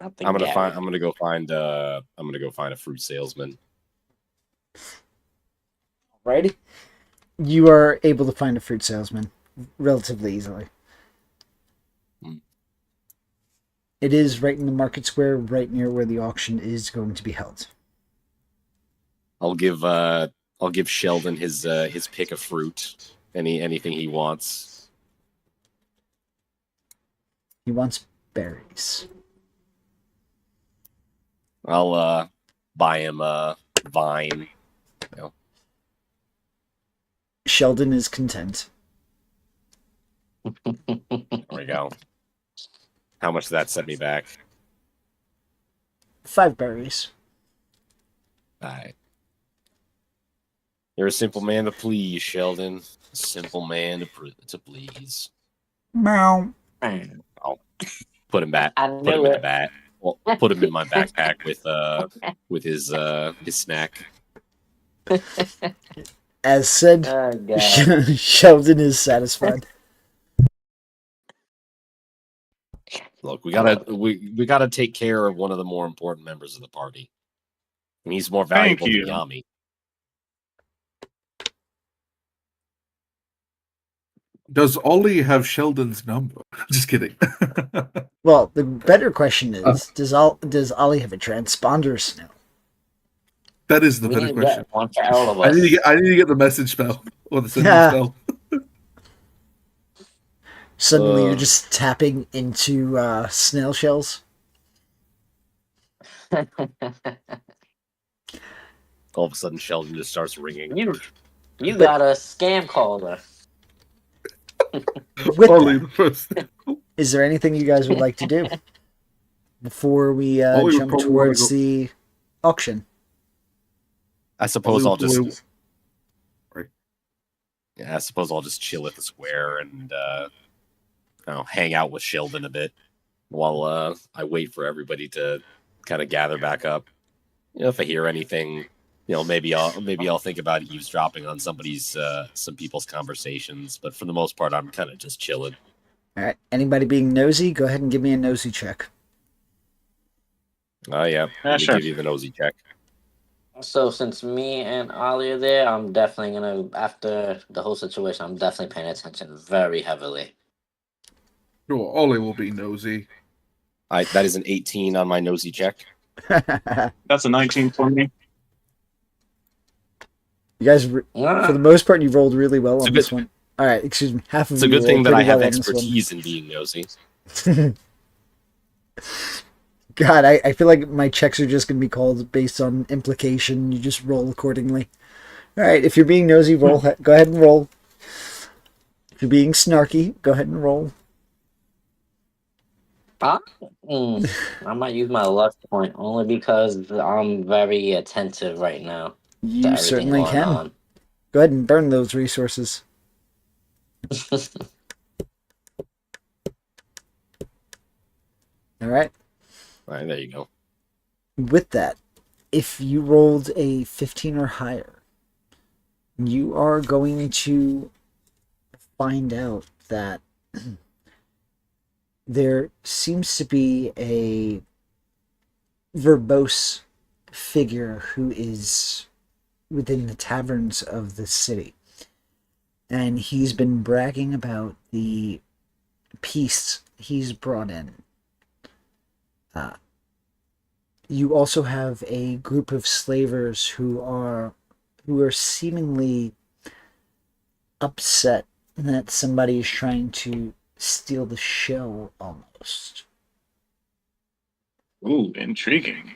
[SPEAKER 6] Nothing
[SPEAKER 3] I'm gonna
[SPEAKER 6] Gary.
[SPEAKER 3] find. I'm gonna go find. I'm gonna go find a fruit salesman.
[SPEAKER 2] Righty. You are able to find a fruit salesman relatively easily.
[SPEAKER 3] Hmm.
[SPEAKER 2] It is right in the market square, right near where the auction is going to be held.
[SPEAKER 3] I'll give. I'll give Sheldon his pick of fruit. Anything he wants.
[SPEAKER 2] He wants berries.
[SPEAKER 3] I'll buy him a vine.
[SPEAKER 2] Sheldon is content.
[SPEAKER 3] There we go. How much did that set me back?
[SPEAKER 2] 5 berries.
[SPEAKER 3] All right. You're a simple man to please, Sheldon. A simple man to please.
[SPEAKER 2] Meow.
[SPEAKER 3] Put him back.
[SPEAKER 6] I
[SPEAKER 3] Put him
[SPEAKER 6] knew
[SPEAKER 3] in the
[SPEAKER 6] it.
[SPEAKER 3] bat. Well, put him in my backpack with his snack.
[SPEAKER 2] As said,
[SPEAKER 6] Oh god.
[SPEAKER 2] Sheldon is satisfied.
[SPEAKER 3] Look, we gotta take care of one of the more important members of the party. And he's more
[SPEAKER 5] Thank
[SPEAKER 3] valuable
[SPEAKER 5] you.
[SPEAKER 3] than Yami.
[SPEAKER 4] Does Ollie have Sheldon's number? Just kidding.
[SPEAKER 2] Well, the better question is, does Ollie have a transponder still?
[SPEAKER 4] That is the
[SPEAKER 6] We
[SPEAKER 4] better
[SPEAKER 6] need to
[SPEAKER 4] question.
[SPEAKER 6] get one for all of
[SPEAKER 4] I
[SPEAKER 6] us.
[SPEAKER 4] need to get the message spell or the sending
[SPEAKER 2] Yeah.
[SPEAKER 4] spell.
[SPEAKER 2] Suddenly you're just tapping into snail shells.
[SPEAKER 3] All of a sudden, Sheldon just starts ringing.
[SPEAKER 6] You got a scam caller.
[SPEAKER 2] With
[SPEAKER 4] Ollie
[SPEAKER 2] that,
[SPEAKER 4] the first.
[SPEAKER 2] is there anything you guys would like to do before we
[SPEAKER 4] Ollie would
[SPEAKER 2] jump
[SPEAKER 4] probably
[SPEAKER 2] towards
[SPEAKER 4] wanna go-
[SPEAKER 2] the auction?
[SPEAKER 3] I suppose I'll just.
[SPEAKER 4] Right.
[SPEAKER 3] Yeah, I suppose I'll just chill at the square and hang out with Sheldon a bit while I wait for everybody to kind of gather back up. If I hear anything, maybe I'll think about eavesdropping on some people's conversations. But for the most part, I'm kind of just chilling.
[SPEAKER 2] All right. Anybody being nosy, go ahead and give me a nosy check.
[SPEAKER 3] Oh yeah, let me
[SPEAKER 5] sure.
[SPEAKER 3] give you the nosy check.
[SPEAKER 6] So since me and Ollie are there, I'm definitely gonna, after the whole situation, I'm definitely paying attention very heavily.
[SPEAKER 4] Sure, Ollie will be nosy.
[SPEAKER 3] That is an 18 on my nosy check.
[SPEAKER 5] That's a 19 for me.
[SPEAKER 2] You guys, for the most part, you rolled really well
[SPEAKER 3] It's a
[SPEAKER 2] on
[SPEAKER 3] good-
[SPEAKER 2] this one. All right, excuse me. Half of
[SPEAKER 3] It's a
[SPEAKER 2] you
[SPEAKER 3] good thing
[SPEAKER 2] rolled
[SPEAKER 3] that I
[SPEAKER 2] pretty
[SPEAKER 3] have
[SPEAKER 2] well on this one.
[SPEAKER 3] expertise in being nosy.
[SPEAKER 2] God, I feel like my checks are just going to be called based on implication. You just roll accordingly. All right, if you're being nosy, roll. Go ahead and roll. If you're being snarky, go ahead and roll.
[SPEAKER 6] I might use my luck point only because I'm very attentive right now to
[SPEAKER 2] You
[SPEAKER 6] everything
[SPEAKER 2] certainly
[SPEAKER 6] going
[SPEAKER 2] can.
[SPEAKER 6] on.
[SPEAKER 2] Go ahead and burn those resources. All right.
[SPEAKER 3] All right, there you go.
[SPEAKER 2] With that, if you rolled a 15 or higher, you are going to find out that there seems to be a verbose figure who is within the taverns of the city. And he's been bragging about the peace he's brought in. You also have a group of slavers who are seemingly upset that somebody is trying to steal the show almost.
[SPEAKER 5] Ooh, intriguing.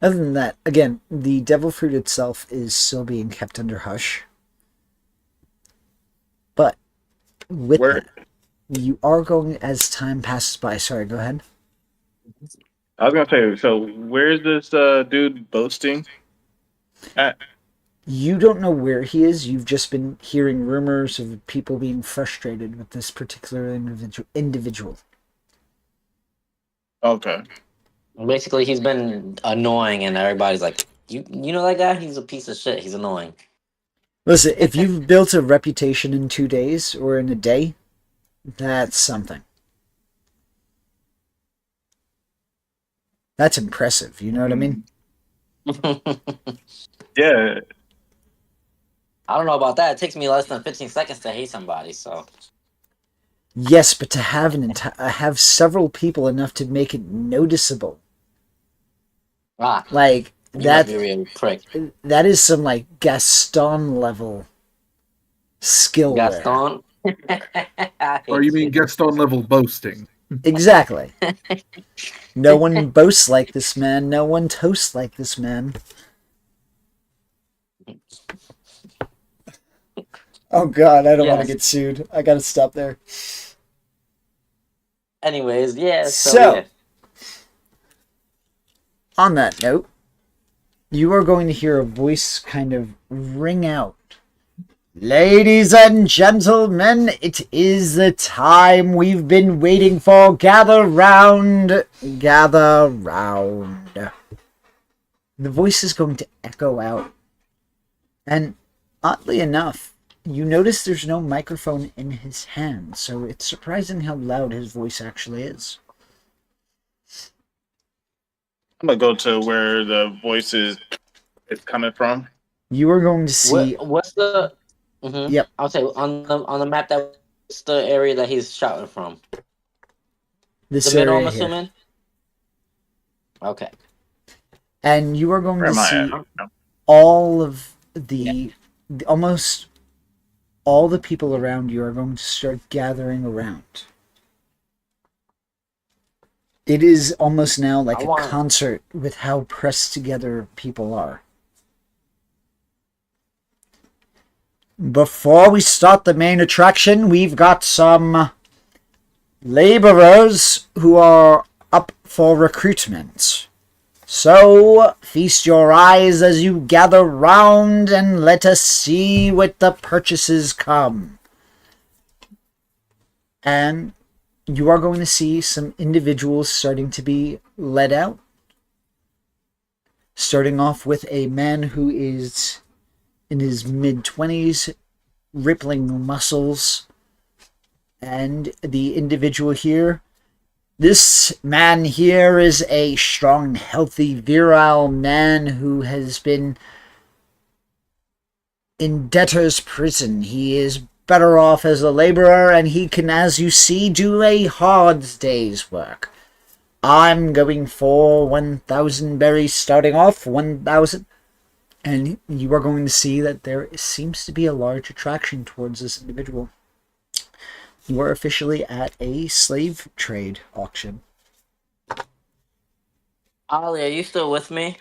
[SPEAKER 2] Other than that, again, the devil fruit itself is still being kept under hush. But with
[SPEAKER 5] Where-
[SPEAKER 2] that, you are going as time passes by. Sorry, go ahead.
[SPEAKER 5] I was gonna say, so where's this dude boasting at?
[SPEAKER 2] You don't know where he is. You've just been hearing rumors of people being frustrated with this particular individual.
[SPEAKER 5] Okay.
[SPEAKER 6] Basically, he's been annoying, and everybody's like, You know that guy? He's a piece of shit. He's annoying.
[SPEAKER 2] Listen, if you've built a reputation in 2 days or in a day, that's something. That's impressive. You know what I mean?
[SPEAKER 5] Yeah,
[SPEAKER 6] I don't know about that. It takes me less than 15 seconds to hate somebody. So
[SPEAKER 2] Yes, but to have have several people enough to make it noticeable, like
[SPEAKER 6] you must be a real prick.
[SPEAKER 2] that is some like Gaston level skill there.
[SPEAKER 6] Gaston. I
[SPEAKER 4] Or
[SPEAKER 6] hate
[SPEAKER 4] you mean Gaston level boasting?
[SPEAKER 2] Exactly. No one boasts like this man. No one toasts like this man. Oh God, I don't want to
[SPEAKER 6] Yes.
[SPEAKER 2] get sued. I gotta stop there.
[SPEAKER 6] Anyways, yeah.
[SPEAKER 2] So-
[SPEAKER 6] Yeah.
[SPEAKER 2] On that note, you are going to hear a voice kind of ring out. Ladies and gentlemen, it is the time we've been waiting for. Gather round. Gather round. The voice is going to echo out. And oddly enough, you notice there's no microphone in his hand, so it's surprising how loud his voice actually is.
[SPEAKER 5] I'm gonna go to where the voice is coming from.
[SPEAKER 2] You are going to see.
[SPEAKER 6] What's the? Mm-hmm.
[SPEAKER 2] Yep.
[SPEAKER 6] I'll say on the map that's the area that he's shouting from.
[SPEAKER 2] This
[SPEAKER 6] The middle,
[SPEAKER 2] area
[SPEAKER 6] I'm
[SPEAKER 2] here.
[SPEAKER 6] assuming. Okay.
[SPEAKER 2] And you are going
[SPEAKER 5] Where
[SPEAKER 2] to
[SPEAKER 5] am I
[SPEAKER 2] see
[SPEAKER 5] at?
[SPEAKER 2] all of almost all the people around you are going to start gathering around. It is almost now like
[SPEAKER 6] I
[SPEAKER 2] a
[SPEAKER 6] want-
[SPEAKER 2] concert with how pressed together people are. Before we start the main attraction, we've got some laborers who are up for recruitment. So, feast your eyes as you gather round and let us see what the purchases come. And you are going to see some individuals starting to be led out. Starting off with a man who is in his mid-20s, rippling muscles. And the individual here, this man here is a strong, healthy, virile man who has been in debtor's prison. He is better off as a laborer, and he can, as you see, do a hard day's work. I'm going for 1,000 berries starting off, 1,000. And you are going to see that there seems to be a large attraction towards this individual. You are officially at a slave trade auction.
[SPEAKER 6] Ollie, are you still with me?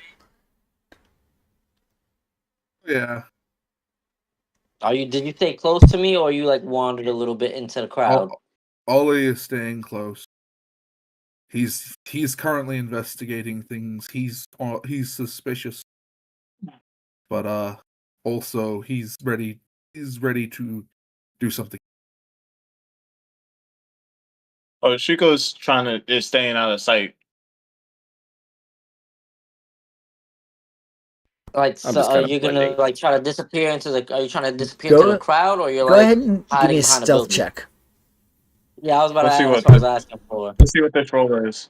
[SPEAKER 4] Yeah.
[SPEAKER 6] Did you stay close to me, or you like wandered a little bit into the crowd?
[SPEAKER 4] Ollie is staying close. He's currently investigating things. He's suspicious, but also he's ready to do something.
[SPEAKER 5] Oh, Chico's is staying out of sight.
[SPEAKER 6] Like,
[SPEAKER 3] I'm
[SPEAKER 6] so
[SPEAKER 3] just
[SPEAKER 6] are
[SPEAKER 3] kinda
[SPEAKER 6] you gonna
[SPEAKER 3] blending.
[SPEAKER 6] like try to disappear into the? Are you trying to disappear
[SPEAKER 2] Go-
[SPEAKER 6] into the crowd, or you're
[SPEAKER 2] Go
[SPEAKER 6] like
[SPEAKER 2] ahead and give
[SPEAKER 6] hiding
[SPEAKER 2] me a
[SPEAKER 6] behind a
[SPEAKER 2] stealth
[SPEAKER 6] building?
[SPEAKER 2] check.
[SPEAKER 6] Yeah, I was about
[SPEAKER 5] Let's
[SPEAKER 6] to
[SPEAKER 5] see
[SPEAKER 6] ask.
[SPEAKER 5] what
[SPEAKER 6] That's what I was asking for.
[SPEAKER 5] Let's see what this roller is.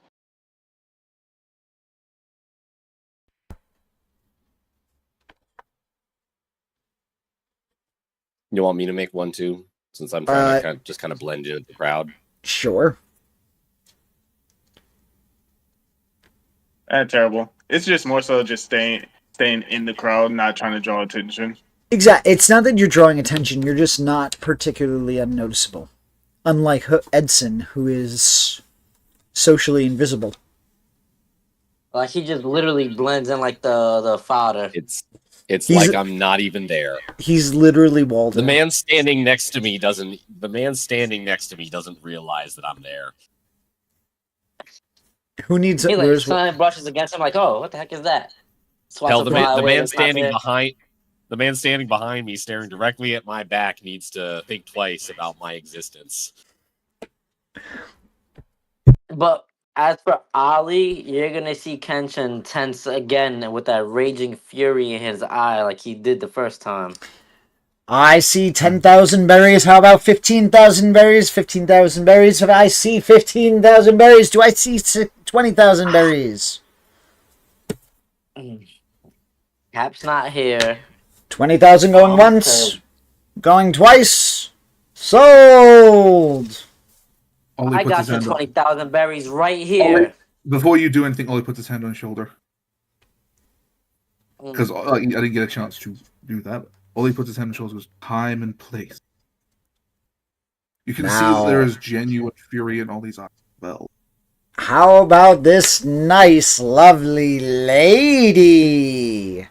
[SPEAKER 3] You want me to make one too? Since I'm trying to just kind of blend in with the crowd.
[SPEAKER 2] Sure.
[SPEAKER 5] Terrible. It's just more so just staying in the crowd, not trying to draw attention.
[SPEAKER 2] Exactly. It's not that you're drawing attention, you're just not particularly unnoticeable. Unlike Edson, who is socially invisible.
[SPEAKER 6] Like he just literally blends in like the fodder.
[SPEAKER 3] It's
[SPEAKER 2] He's-
[SPEAKER 3] like I'm not even there.
[SPEAKER 2] He's literally walled
[SPEAKER 3] The
[SPEAKER 2] in.
[SPEAKER 3] man standing next to me doesn't realize that I'm there.
[SPEAKER 2] Who needs
[SPEAKER 6] He
[SPEAKER 2] it?
[SPEAKER 6] like suddenly brushes against him, like, "Oh, what the heck is that?" Swats
[SPEAKER 3] Hell,
[SPEAKER 6] a
[SPEAKER 3] the
[SPEAKER 6] fly
[SPEAKER 3] man
[SPEAKER 6] away, it's not
[SPEAKER 3] standing
[SPEAKER 6] there.
[SPEAKER 3] behind me, staring directly at my back, needs to think twice about my existence.
[SPEAKER 6] But as for Ali, you're gonna see Kenshin tense again with that raging fury in his eye, like he did the first time.
[SPEAKER 2] I see 10,000 berries. How about 15,000 berries? 15,000 berries. If I see 15,000 berries, do I see 20,000 berries?
[SPEAKER 6] Cap's not here.
[SPEAKER 2] 20,000 going once, going twice. Sold!
[SPEAKER 4] Ollie
[SPEAKER 6] I
[SPEAKER 4] puts
[SPEAKER 6] got
[SPEAKER 4] his
[SPEAKER 6] you
[SPEAKER 4] hand up.
[SPEAKER 6] 20,000 berries right here.
[SPEAKER 4] Before you do anything, Ollie puts his hand on his shoulder.
[SPEAKER 6] Mm.
[SPEAKER 4] Because I didn't get a chance to do that. Ollie puts his hand on his shoulder and goes, time and place. You can see that there is genuine fury in Ollie's eyes. Well,
[SPEAKER 2] How about this nice, lovely lady?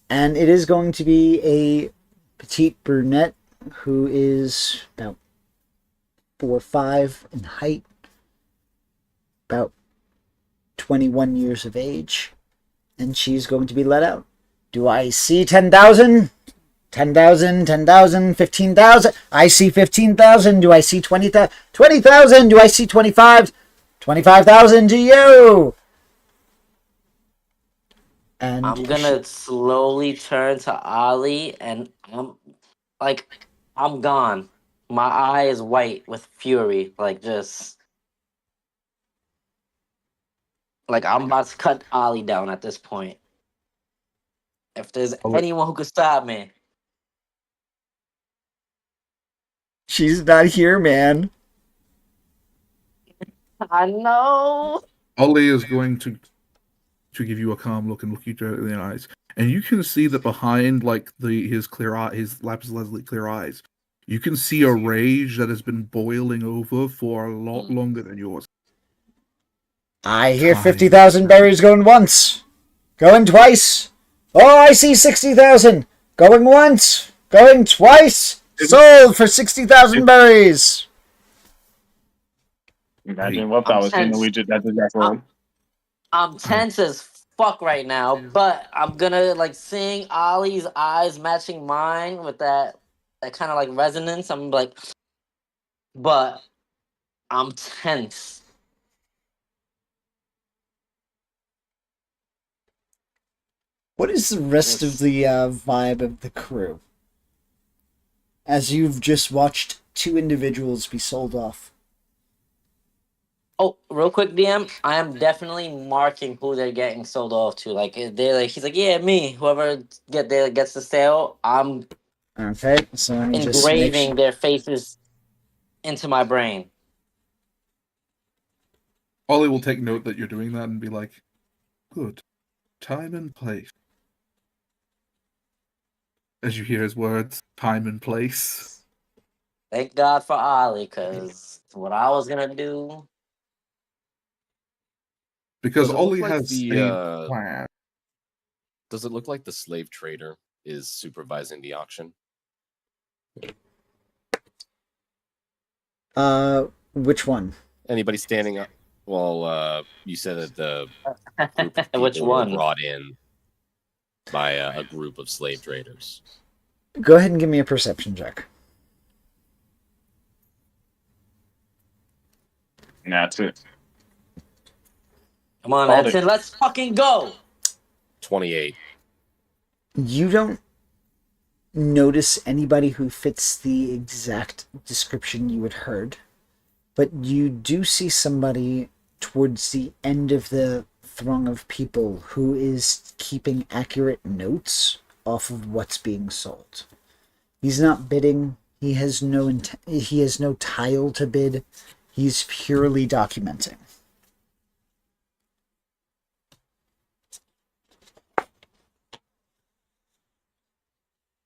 [SPEAKER 2] And it is going to be a petite brunette who is about 4'5" in height, about 21 years of age, and she's going to be let out. Do I see 10,000? 10,000, 10,000, 15,000. I see 15,000. Do I see 20,000? 20,000. Do I see 25? 25,000 to you. And
[SPEAKER 6] I'm gonna slowly turn to Ali, and I'm gone. My eye is white with fury, like just like I'm about to cut Ali down at this point. If there's anyone who could stop me,
[SPEAKER 2] she's not here, man.
[SPEAKER 6] I know.
[SPEAKER 4] Ollie is going to give you a calm look and look you directly in the eyes, and you can see that behind his clear eye, his lapis lazuli clear eyes, you can see a rage that has been boiling over for a lot longer than yours.
[SPEAKER 2] I hear 50,000 berries going once, going twice. Oh, I see 60,000 going once, going twice. Sold for 60,000 berries.
[SPEAKER 5] Imagine what I was saying. We did that for him.
[SPEAKER 6] I'm tense as fuck right now, but I'm gonna like seeing Ollie's eyes matching mine with that kind of like resonance. I'm like, but I'm tense.
[SPEAKER 2] What is the rest of the vibe of the crew? As you've just watched two individuals be sold off.
[SPEAKER 6] Oh, real quick, DM. I am definitely marking who they're getting sold off to. Like they're like, he's like, yeah, me. Whoever gets the sale, I'm
[SPEAKER 2] Okay, so let me just
[SPEAKER 6] engraving their faces into my brain.
[SPEAKER 4] Ollie will take note that you're doing that and be like, good. Time and place. As you hear his words, time and place.
[SPEAKER 6] Thank God for Ollie, because what I was gonna do.
[SPEAKER 4] Because
[SPEAKER 3] Does it look
[SPEAKER 4] Ollie
[SPEAKER 3] like
[SPEAKER 4] has
[SPEAKER 3] the,
[SPEAKER 4] a plan.
[SPEAKER 3] Does it look like the slave trader is supervising the auction?
[SPEAKER 2] Which one?
[SPEAKER 3] Anybody standing up? Well, you said that the group of
[SPEAKER 6] Which
[SPEAKER 3] people were
[SPEAKER 6] one?
[SPEAKER 3] brought in by a group of slave traders.
[SPEAKER 2] Go ahead and give me a perception check.
[SPEAKER 5] And that's it.
[SPEAKER 6] Come on,
[SPEAKER 5] Called
[SPEAKER 6] Edson, let's fucking go.
[SPEAKER 3] 28.
[SPEAKER 2] You don't notice anybody who fits the exact description you had heard, but you do see somebody towards the end of the throng of people who is keeping accurate notes off of what's being sold. He's not bidding. He has no tile to bid. He's purely documenting.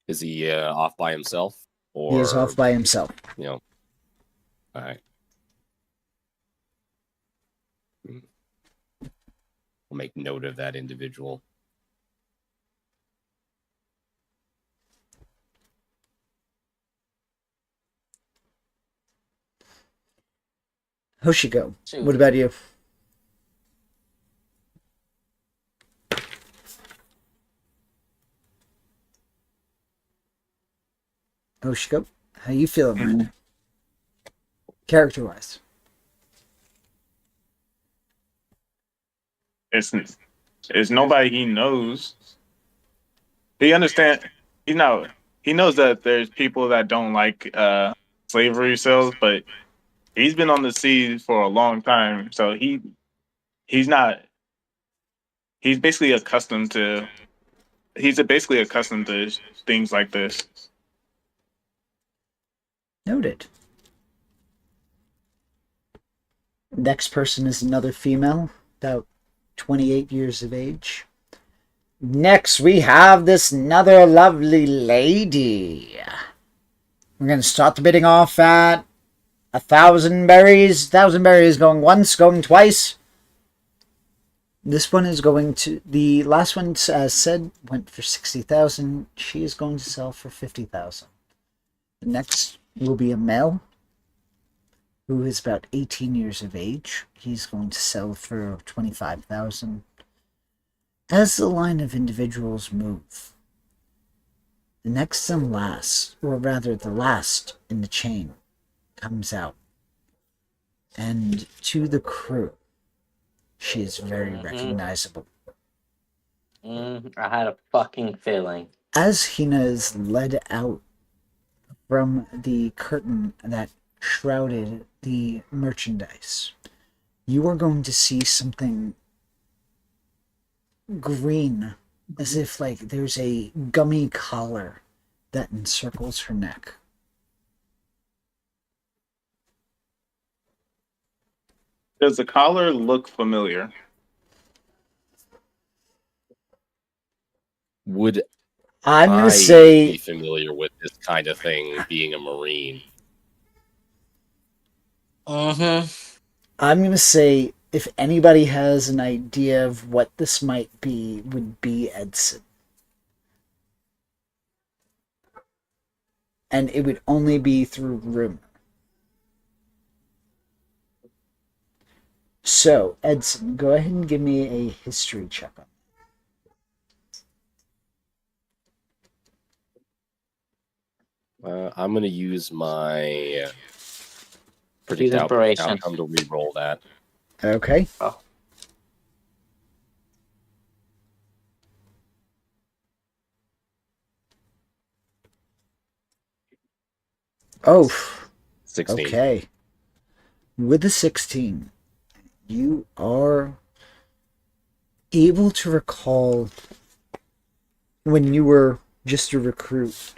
[SPEAKER 3] Is he off by himself? Or
[SPEAKER 2] He is off by himself.
[SPEAKER 3] You know. All right. We'll make note of that individual.
[SPEAKER 2] Hoshiko, what about you? Hoshiko, how you feeling right now? Character-wise.
[SPEAKER 5] It's it's nobody he knows. He understand. You know, he knows that there's people that don't like slavery cells, but he's been on the sea for a long time, so he's not. He's basically accustomed to. He's basically accustomed to things like this.
[SPEAKER 2] Noted. Next person is another female, about 28 years of age. Next, we have this another lovely lady. We're going to start the bidding off at 1,000 berries. 1,000 berries going once, going twice. This one is going to... The last one, as said, went for 60,000. She is going to sell for 50,000. The next will be a male who is about 18 years of age. He's going to sell for 25,000. As the line of individuals move, the next and last, or rather the last in the chain, comes out. And to the crew, she is very recognizable.
[SPEAKER 6] I had a fucking feeling.
[SPEAKER 2] As Hina is led out from the curtain that shrouded the merchandise, you are going to see something green, as if like there's a gummy collar that encircles her neck.
[SPEAKER 5] Does the collar look familiar?
[SPEAKER 3] Would
[SPEAKER 2] I'm going
[SPEAKER 3] I
[SPEAKER 2] to say
[SPEAKER 3] be familiar with this kind of thing, being a Marine?
[SPEAKER 6] Mm-hmm.
[SPEAKER 2] I'm going to say if anybody has an idea of what this might be, would be Edson. And it would only be through rumor. So, Edson, go ahead and give me a history check on
[SPEAKER 3] I'm going to use my
[SPEAKER 6] Use inspiration.
[SPEAKER 3] outcome to re-roll that.
[SPEAKER 2] that. Okay.
[SPEAKER 6] Oh.
[SPEAKER 2] Oh,
[SPEAKER 3] 16.
[SPEAKER 2] okay. With the 16, you are able to recall when you were just a recruit,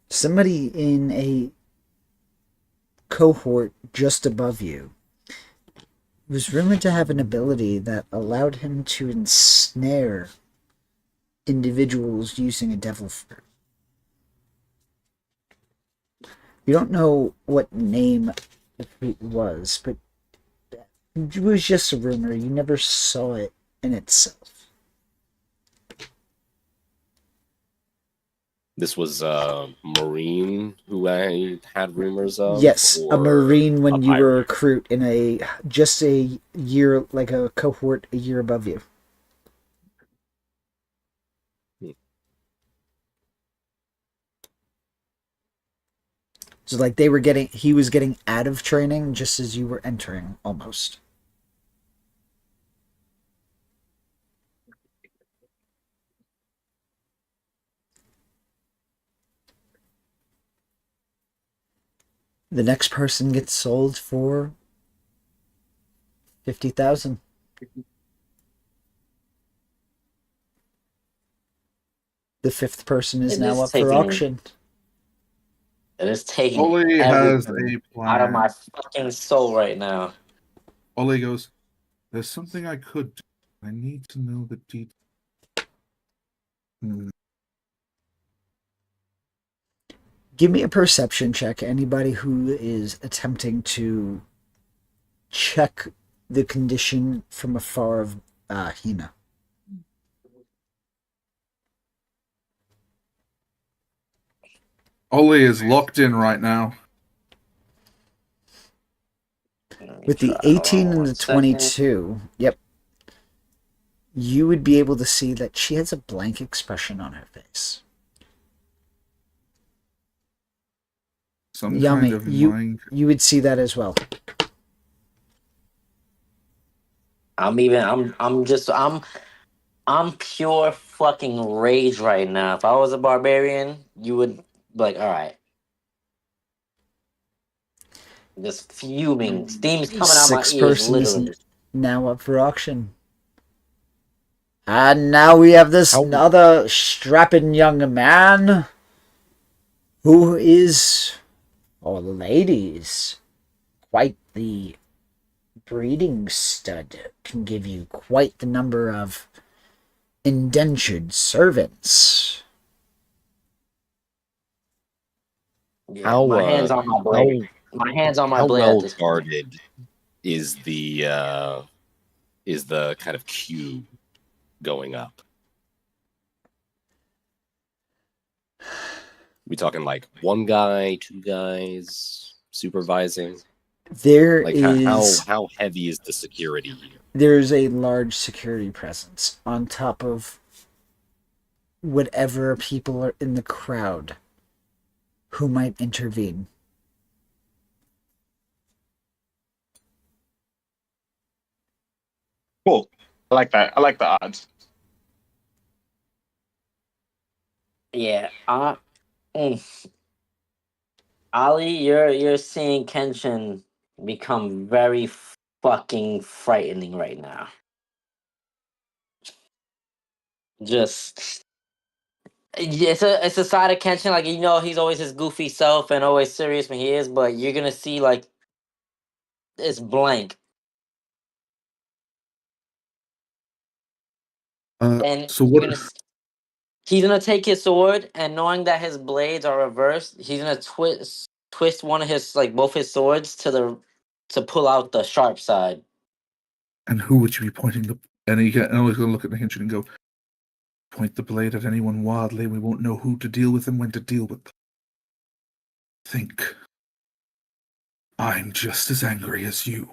[SPEAKER 2] somebody in a cohort just above you was rumored to have an ability that allowed him to ensnare individuals using a devil fruit. You don't know what name the fruit was, but it was just a rumor. You never saw it in itself.
[SPEAKER 3] This was a Marine who I had rumors of?
[SPEAKER 2] Yes, a
[SPEAKER 3] or
[SPEAKER 2] Marine when
[SPEAKER 3] a
[SPEAKER 2] you were a
[SPEAKER 3] pirate?
[SPEAKER 2] recruit in just a year, like a cohort a year above you. So like he was getting out of training just as you were entering, almost. The next person gets sold for 50,000. The fifth person is
[SPEAKER 6] It
[SPEAKER 2] now
[SPEAKER 6] is
[SPEAKER 2] up for
[SPEAKER 6] taking-
[SPEAKER 2] auction.
[SPEAKER 6] It is taking
[SPEAKER 4] Ollie has
[SPEAKER 6] everything
[SPEAKER 4] a
[SPEAKER 6] out of my
[SPEAKER 4] plan.
[SPEAKER 6] fucking soul right now.
[SPEAKER 4] Ollie goes, "There's something I could do. I need to know the details."
[SPEAKER 2] Give me a perception check. Anybody who is attempting to check the condition from afar of Hina.
[SPEAKER 4] Ollie is locked in right now.
[SPEAKER 2] With the 18 and the 22, yep, you would be able to see that she has a blank expression on her face.
[SPEAKER 4] Some
[SPEAKER 2] Yummy,
[SPEAKER 4] kind of
[SPEAKER 2] you
[SPEAKER 4] mind.
[SPEAKER 2] would see that as well.
[SPEAKER 6] I'm pure fucking rage right now. If I was a barbarian, you would be like, all right, just fuming. Steam's coming out my
[SPEAKER 2] Six
[SPEAKER 6] ears,
[SPEAKER 2] person is
[SPEAKER 6] literally.
[SPEAKER 2] now up for auction. And now we have this
[SPEAKER 3] How
[SPEAKER 2] other strapping young man who is, oh ladies, quite the breeding stud. Can give you quite the number of indentured servants.
[SPEAKER 6] Yeah,
[SPEAKER 3] how
[SPEAKER 6] my hands on my
[SPEAKER 3] how
[SPEAKER 6] blade. My hands on my
[SPEAKER 3] how
[SPEAKER 6] blade at
[SPEAKER 3] well
[SPEAKER 6] this point.
[SPEAKER 3] guarded is the kind of queue going up? We talking like one guy, two guys supervising?
[SPEAKER 2] There
[SPEAKER 3] Like
[SPEAKER 2] is
[SPEAKER 3] how heavy is the security here?
[SPEAKER 2] there's a large security presence on top of whatever people are in the crowd who might intervene.
[SPEAKER 5] Cool. I like that. I like the odds.
[SPEAKER 6] Yeah, mm. Ali, you're seeing Kenshin become very fucking frightening right now. Just it's a side of Kenshin, like he's always his goofy self and always serious when he is, but you're gonna see like it's blank. And
[SPEAKER 4] So
[SPEAKER 6] you're
[SPEAKER 4] what?
[SPEAKER 6] gonna he's gonna take his sword and knowing that his blades are reversed, he's gonna twist one of his like both his swords to pull out the sharp side.
[SPEAKER 4] And who would you be pointing the? And he's going to look at the Hinchin and go, point the blade at anyone wildly, we won't know who to deal with and when to deal with them. Think. I'm just as angry as you.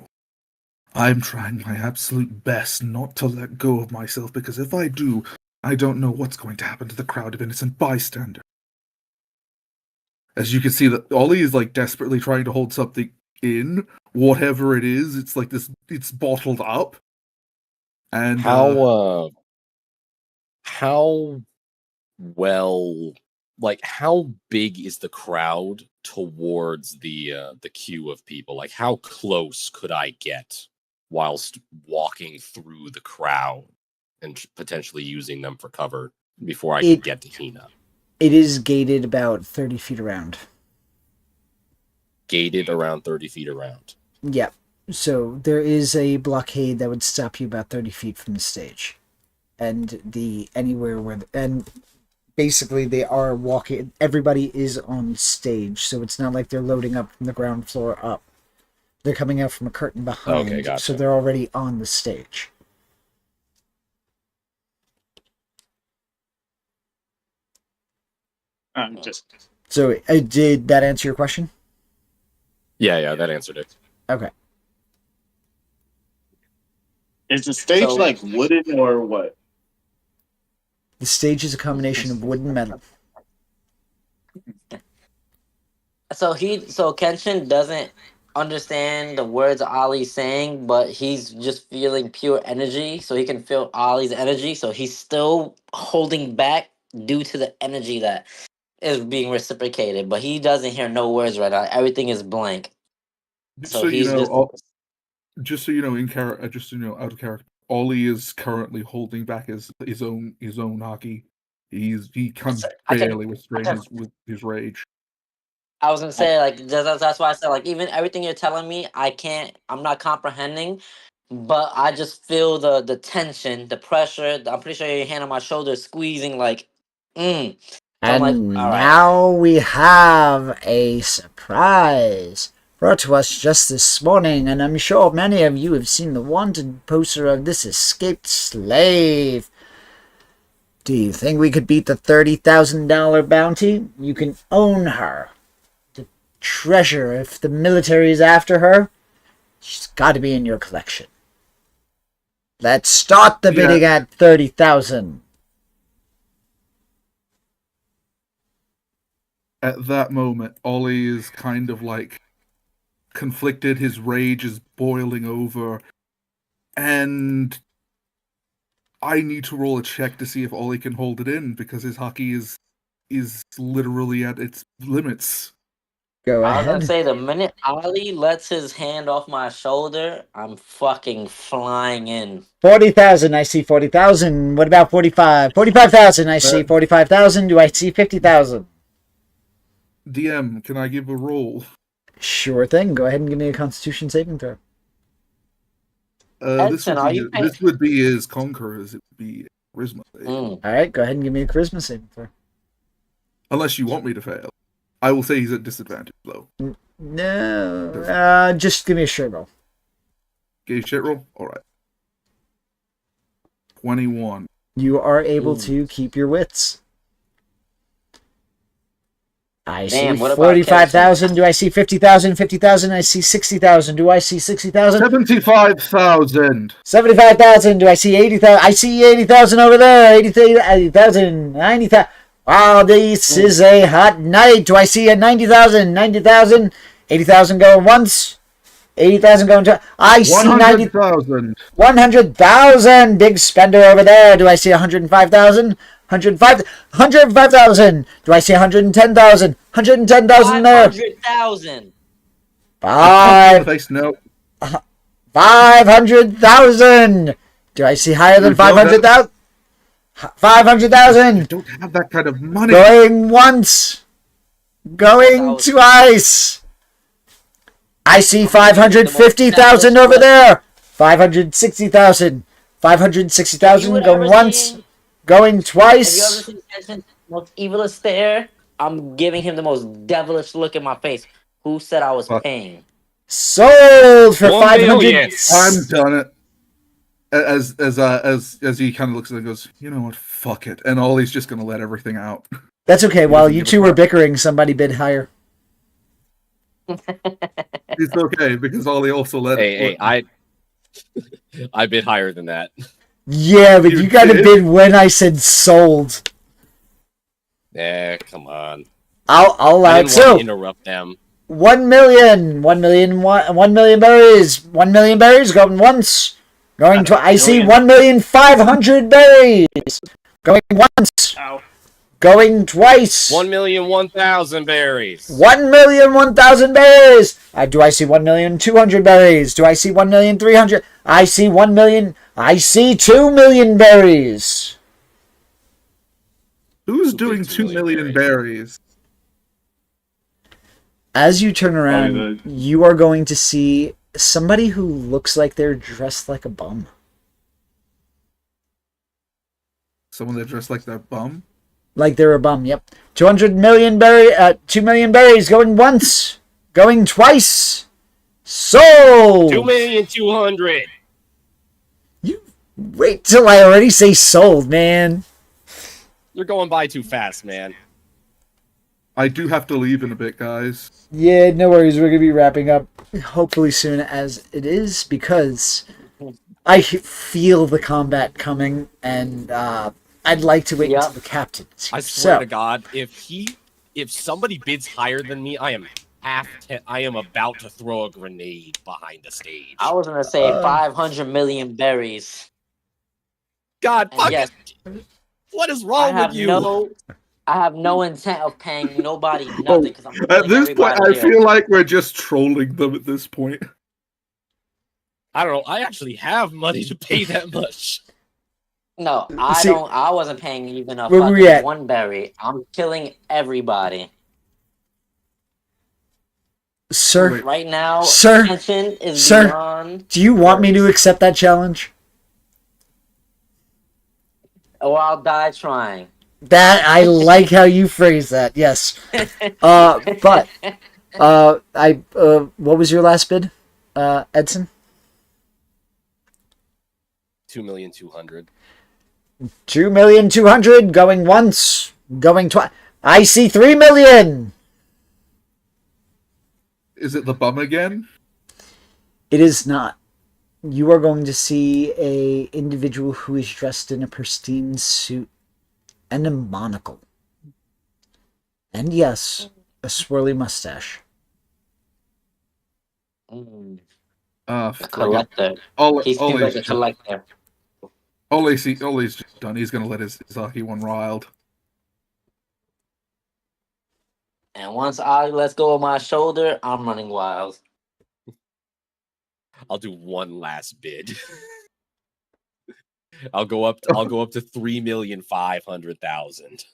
[SPEAKER 4] I'm trying my absolute best not to let go of myself, because if I do, I don't know what's going to happen to the crowd of innocent bystanders. As you can see, that Ollie is like desperately trying to hold something in, whatever it is. It's like this. It's bottled up. And
[SPEAKER 3] How well, like how big is the crowd towards the queue of people? Like how close could I get whilst walking through the crowd and potentially using them for cover before I could get to Hina?
[SPEAKER 2] It is gated about 30 feet around.
[SPEAKER 3] Gated around 30 feet around.
[SPEAKER 2] Yep. So there is a blockade that would stop you about 30 feet from the stage. And basically they are walking, everybody is on stage, so it's not like they're loading up from the ground floor up. They're coming out from a curtain behind,
[SPEAKER 3] Okay, gotcha.
[SPEAKER 2] so they're already on the stage.
[SPEAKER 5] Just
[SPEAKER 2] So did that answer your question?
[SPEAKER 3] Yeah, that answered it.
[SPEAKER 2] Okay.
[SPEAKER 5] is the stage
[SPEAKER 6] So-
[SPEAKER 5] like wooden or what?
[SPEAKER 2] The stage is a combination of wood and metal.
[SPEAKER 6] So Kenshin doesn't understand the words Ollie's saying, but he's just feeling pure energy, so he can feel Ollie's energy. So he's still holding back due to the energy that is being reciprocated, but he doesn't hear no words right now. Everything is blank.
[SPEAKER 4] just
[SPEAKER 6] So
[SPEAKER 4] so you
[SPEAKER 6] he's just
[SPEAKER 4] know, just so you know, in character, just so you know, out of character, Ollie is currently holding back his own haki. He can
[SPEAKER 6] I can-
[SPEAKER 4] barely restrain his rage.
[SPEAKER 6] I was gonna say like that's why I said like even everything you're telling me, I'm not comprehending, but I just feel the tension, the pressure. I'm pretty sure your hand on my shoulder is squeezing like, So I'm like,
[SPEAKER 2] And
[SPEAKER 6] all right.
[SPEAKER 2] now we have a surprise brought to us just this morning, and I'm sure many of you have seen the wanted poster of this escaped slave. Do you think we could beat the $30,000 bounty? You can own her. The treasure, if the military is after her, she's got to be in your collection. Let's start the bidding at 30,000.
[SPEAKER 4] At that moment, Ollie is kind of like conflicted. His rage is boiling over, and I need to roll a check to see if Ollie can hold it in because his hockey is literally at its limits.
[SPEAKER 2] Go
[SPEAKER 6] I was gonna
[SPEAKER 2] ahead.
[SPEAKER 6] say the minute Ali lets his hand off my shoulder, I'm fucking flying in.
[SPEAKER 2] 40,000, I see 40,000. What about 45? 45,000, I see 45,000. Do I see 50,000?
[SPEAKER 4] DM, can I give a roll?
[SPEAKER 2] Sure thing. Go ahead and give me a Constitution saving throw.
[SPEAKER 6] Edson, are you paying?
[SPEAKER 4] This would be his conquerors. It would be charisma.
[SPEAKER 6] Mm.
[SPEAKER 2] All right, go ahead and give me a Charisma saving throw.
[SPEAKER 4] Unless you want me to fail. I will say he's at disadvantage, though.
[SPEAKER 2] No, just give me a straight roll.
[SPEAKER 4] Gauge shit roll? Alright. 21.
[SPEAKER 2] You are able to keep your wits. I
[SPEAKER 6] Damn,
[SPEAKER 2] see
[SPEAKER 6] what about
[SPEAKER 2] 45,000. Do I see 50,000? 50,000. I see 60,000. Do I see 60,000?
[SPEAKER 4] 75,000!
[SPEAKER 2] 75,000. Do I see 80,000? I see 80,000 over there. 80,000. 90,000. Wow, this is a hot night. Do I see a 90,000? 90,000. 80,000 going once. 80,000 going twice. I see
[SPEAKER 4] 100,000.
[SPEAKER 2] 100,000. Big spender over there. Do I see 105,000? 105,000. Do I see 110,000? 110,000 there.
[SPEAKER 6] 500,000.
[SPEAKER 4] Face no.
[SPEAKER 2] 500,000. Do I see higher than 500,000? 500,000.
[SPEAKER 4] Don't have that kind of money.
[SPEAKER 2] Going once. Going twice. I see 550,000 over there. 560,000. 560,000 going once. Going
[SPEAKER 6] Have you
[SPEAKER 2] twice.
[SPEAKER 6] ever seen Edson most evilest stare? I'm giving him the most devilish look in my face. Who said I was paying?
[SPEAKER 2] Sold for
[SPEAKER 3] 1
[SPEAKER 2] 500.
[SPEAKER 3] million.
[SPEAKER 4] I'm done it. As he kind of looks at it and goes, you know what, fuck it. And Ollie's just going to let everything out.
[SPEAKER 2] That's okay. While you two were bickering, somebody bid higher.
[SPEAKER 4] It's okay, because Ollie also let
[SPEAKER 3] Hey, I bid higher than that.
[SPEAKER 2] Yeah, but
[SPEAKER 4] You
[SPEAKER 2] you gotta
[SPEAKER 4] did?
[SPEAKER 2] bid when I said sold.
[SPEAKER 3] Yeah, come on.
[SPEAKER 2] I'll
[SPEAKER 3] I
[SPEAKER 2] allow it.
[SPEAKER 3] didn't want
[SPEAKER 2] So
[SPEAKER 3] to interrupt them.
[SPEAKER 2] 1 million, 1 million, 1 million berries, 1 million berries going once, going to. I see 1,500,000 berries going once, going twice.
[SPEAKER 3] 1,001,000 berries.
[SPEAKER 2] 1,001,000 berries. Do I see 1,200,000 berries? Do I see 1,300,000? I see 1 million. I see 2 million berries.
[SPEAKER 4] Who's doing 2 million berries?
[SPEAKER 2] As you turn around, you are going to see somebody who looks like they're dressed like a bum.
[SPEAKER 4] Someone that dressed like that bum?
[SPEAKER 2] Like they're a bum, yep. 2 million berries going once, going twice. Sold!
[SPEAKER 3] 2,200,000.
[SPEAKER 2] You wait till I already say sold, man.
[SPEAKER 3] You're going by too fast, man.
[SPEAKER 4] I do have to leave in a bit, guys.
[SPEAKER 2] Yeah, no worries. We're going to be wrapping up hopefully soon as it is because I feel the combat coming and I'd like to wait until the captain is here.
[SPEAKER 3] I swear to God, if somebody bids higher than me, I am about to throw a grenade behind the stage.
[SPEAKER 6] I was gonna say 500 million berries.
[SPEAKER 3] God,
[SPEAKER 6] And
[SPEAKER 3] fuck
[SPEAKER 6] yes,
[SPEAKER 3] it. What is wrong with you?
[SPEAKER 6] I have no intent of paying nobody nothing because I'm
[SPEAKER 4] At this point, I
[SPEAKER 6] here.
[SPEAKER 4] feel like we're just trolling them at this point.
[SPEAKER 3] I don't know. I actually have money to pay that much.
[SPEAKER 6] No, I
[SPEAKER 2] See,
[SPEAKER 6] don't. I wasn't paying even a
[SPEAKER 2] where we
[SPEAKER 6] fucking
[SPEAKER 2] at?
[SPEAKER 6] one berry. I'm killing everybody
[SPEAKER 2] Sir,
[SPEAKER 4] Wait.
[SPEAKER 6] right now.
[SPEAKER 2] Sir,
[SPEAKER 6] Tension is
[SPEAKER 2] sir.
[SPEAKER 6] beyond.
[SPEAKER 2] do you want me to accept that challenge?
[SPEAKER 6] Or I'll die trying.
[SPEAKER 2] That I like how you phrase that. Yes. But what was your last bid, Edson?
[SPEAKER 3] 2,200,000.
[SPEAKER 2] 2,200,000 going once, going twice. I see 3 million.
[SPEAKER 4] Is it the bum again?
[SPEAKER 2] It is not. You are going to see a individual who is dressed in a pristine suit and a monocle. And yes, a swirly mustache.
[SPEAKER 6] Mm. A
[SPEAKER 4] friggin'
[SPEAKER 6] collector.
[SPEAKER 4] Ole,
[SPEAKER 6] He seems like a collector.
[SPEAKER 4] Ole's just done. He's gonna let his Haki one wild.
[SPEAKER 6] And once I let's go of my shoulder, I'm running wild.
[SPEAKER 3] I'll do one last bid. I'll go up to 3,500,000.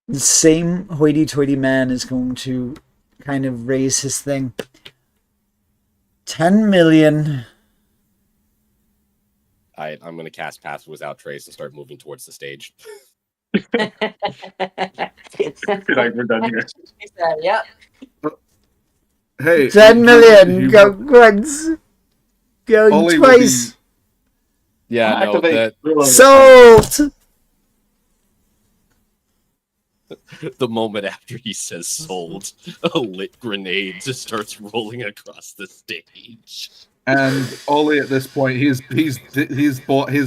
[SPEAKER 2] The same hoity-toity man is going to kind of raise his thing. 10 million.
[SPEAKER 3] I'm gonna cast Path Without Trace and start moving towards the stage.
[SPEAKER 5] Like we're done here.
[SPEAKER 6] He said, "Yep."
[SPEAKER 4] Hey,
[SPEAKER 2] 10 million. Go once. Go
[SPEAKER 4] Ole will
[SPEAKER 2] twice.
[SPEAKER 3] Yeah, no,
[SPEAKER 5] Activate
[SPEAKER 3] that
[SPEAKER 5] Thriller.
[SPEAKER 2] Sold.
[SPEAKER 3] the moment after he says sold, a lit grenade just starts rolling across the stage.
[SPEAKER 4] And Ole at this point, his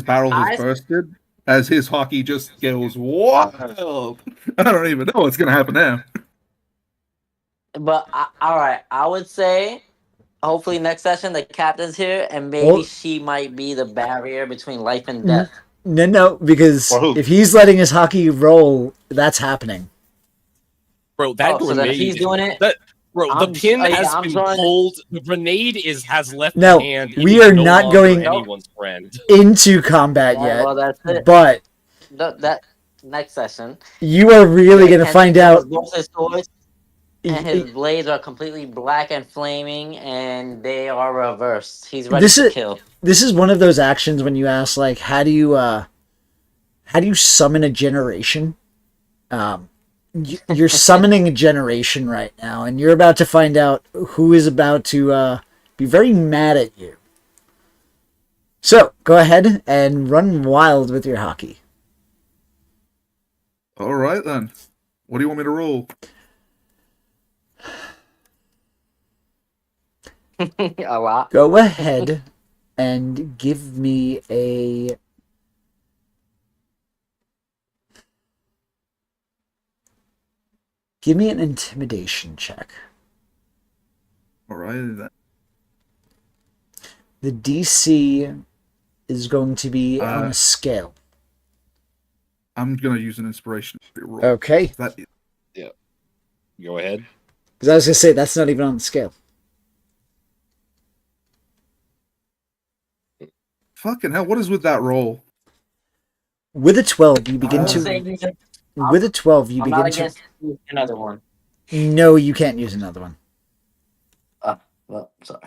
[SPEAKER 4] barrel has bursted as his Haki just goes wild. I don't even know what's gonna happen now.
[SPEAKER 6] But all right, I would say, hopefully next session the captain's here, and maybe
[SPEAKER 2] Well-
[SPEAKER 6] she might be the barrier between life and death.
[SPEAKER 2] No, because
[SPEAKER 5] For who?
[SPEAKER 2] if he's letting his Haki roll, that's happening.
[SPEAKER 3] Bro, that
[SPEAKER 6] So then
[SPEAKER 3] grenade.
[SPEAKER 6] if he's doing it,
[SPEAKER 3] Bro,
[SPEAKER 6] I'm-
[SPEAKER 3] the pin
[SPEAKER 6] yeah,
[SPEAKER 3] has
[SPEAKER 6] I'm
[SPEAKER 3] been
[SPEAKER 6] drawing-
[SPEAKER 3] pulled. The grenade has left
[SPEAKER 2] No,
[SPEAKER 3] the hand. It
[SPEAKER 2] we
[SPEAKER 3] is
[SPEAKER 2] are
[SPEAKER 3] no
[SPEAKER 2] not
[SPEAKER 3] longer
[SPEAKER 2] going-
[SPEAKER 3] anyone's friend.
[SPEAKER 2] Into combat
[SPEAKER 6] yeah,
[SPEAKER 2] yet,
[SPEAKER 6] well that's it.
[SPEAKER 2] but
[SPEAKER 6] That next session,
[SPEAKER 2] you are really going to
[SPEAKER 6] And
[SPEAKER 2] find out.
[SPEAKER 6] both his swords and his blades are completely black and flaming, and they are reversed. He's ready
[SPEAKER 2] This
[SPEAKER 6] to
[SPEAKER 2] is-
[SPEAKER 6] kill.
[SPEAKER 2] This is one of those actions when you ask, like, how do you summon a generation? You're summoning a generation right now, and you're about to find out who is about to be very mad at you. So go ahead and run wild with your Haki.
[SPEAKER 4] All right then. What do you want me to roll?
[SPEAKER 6] A lot.
[SPEAKER 2] Go ahead and give me a. Give me an intimidation check.
[SPEAKER 4] All right then.
[SPEAKER 2] The DC is going to be on a scale.
[SPEAKER 4] I'm gonna use an inspiration roll.
[SPEAKER 2] Okay.
[SPEAKER 4] That
[SPEAKER 3] Go ahead.
[SPEAKER 2] Because I was going to say, that's not even on the scale.
[SPEAKER 4] fucking hell. What is with that roll?
[SPEAKER 2] With a 12, you begin to.
[SPEAKER 6] I'm
[SPEAKER 2] With a 12, you
[SPEAKER 6] not
[SPEAKER 2] begin to.
[SPEAKER 6] against another one.
[SPEAKER 2] No, you can't use another one.
[SPEAKER 6] Well, sorry.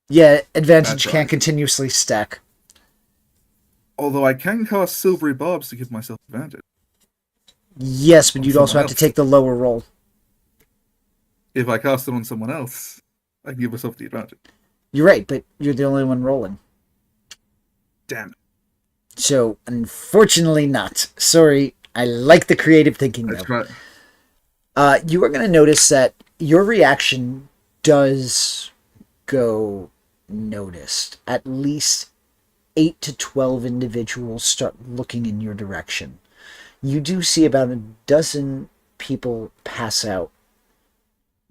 [SPEAKER 2] Yeah, advantage
[SPEAKER 4] That's
[SPEAKER 2] can't
[SPEAKER 4] right.
[SPEAKER 2] continuously stack.
[SPEAKER 4] Although I can cast Silvery Barbs to give myself advantage.
[SPEAKER 2] Yes, but
[SPEAKER 4] On
[SPEAKER 2] you'd also
[SPEAKER 4] someone
[SPEAKER 2] have to
[SPEAKER 4] else.
[SPEAKER 2] take the lower roll.
[SPEAKER 4] If I cast it on someone else, I can give myself the advantage.
[SPEAKER 2] You're right, but you're the only one rolling.
[SPEAKER 4] Damn it.
[SPEAKER 2] So, unfortunately not. Sorry, I like the creative thinking
[SPEAKER 4] That's
[SPEAKER 2] though.
[SPEAKER 4] right.
[SPEAKER 2] You are going to notice that your reaction does go noticed. At least 8 to 12 individuals start looking in your direction. You do see about a dozen people pass out.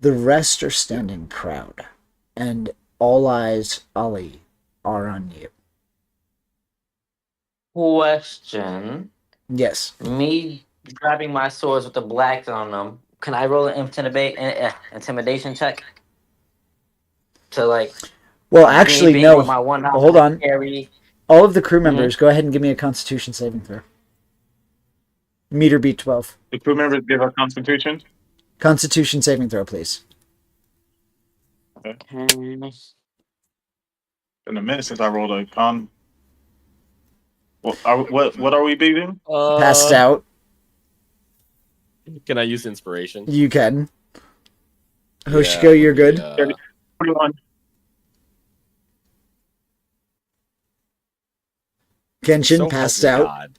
[SPEAKER 2] The rest are standing proud, and all eyes, Ali, are on you.
[SPEAKER 6] Question.
[SPEAKER 2] Yes.
[SPEAKER 6] Me grabbing my swords with the blacks on them. Can I roll an intimidation check? To like.
[SPEAKER 2] Well,
[SPEAKER 6] me
[SPEAKER 2] actually,
[SPEAKER 6] being
[SPEAKER 2] no.
[SPEAKER 6] with my one eye
[SPEAKER 2] Hold on.
[SPEAKER 6] carry-
[SPEAKER 2] All of the crew members, go ahead and give me a Constitution saving throw. Meter beat 12.
[SPEAKER 5] The crew members give a constitution.
[SPEAKER 2] Constitution saving throw, please.
[SPEAKER 6] Okay.
[SPEAKER 5] In a minute since I rolled a con. What are we beating?
[SPEAKER 2] Passed out.
[SPEAKER 3] Can I use inspiration?
[SPEAKER 2] You can.
[SPEAKER 3] Yeah,
[SPEAKER 2] Hoshiko, you're good.
[SPEAKER 5] 41.
[SPEAKER 2] Kenshin
[SPEAKER 3] so
[SPEAKER 2] passed
[SPEAKER 3] help me
[SPEAKER 2] out.
[SPEAKER 3] God.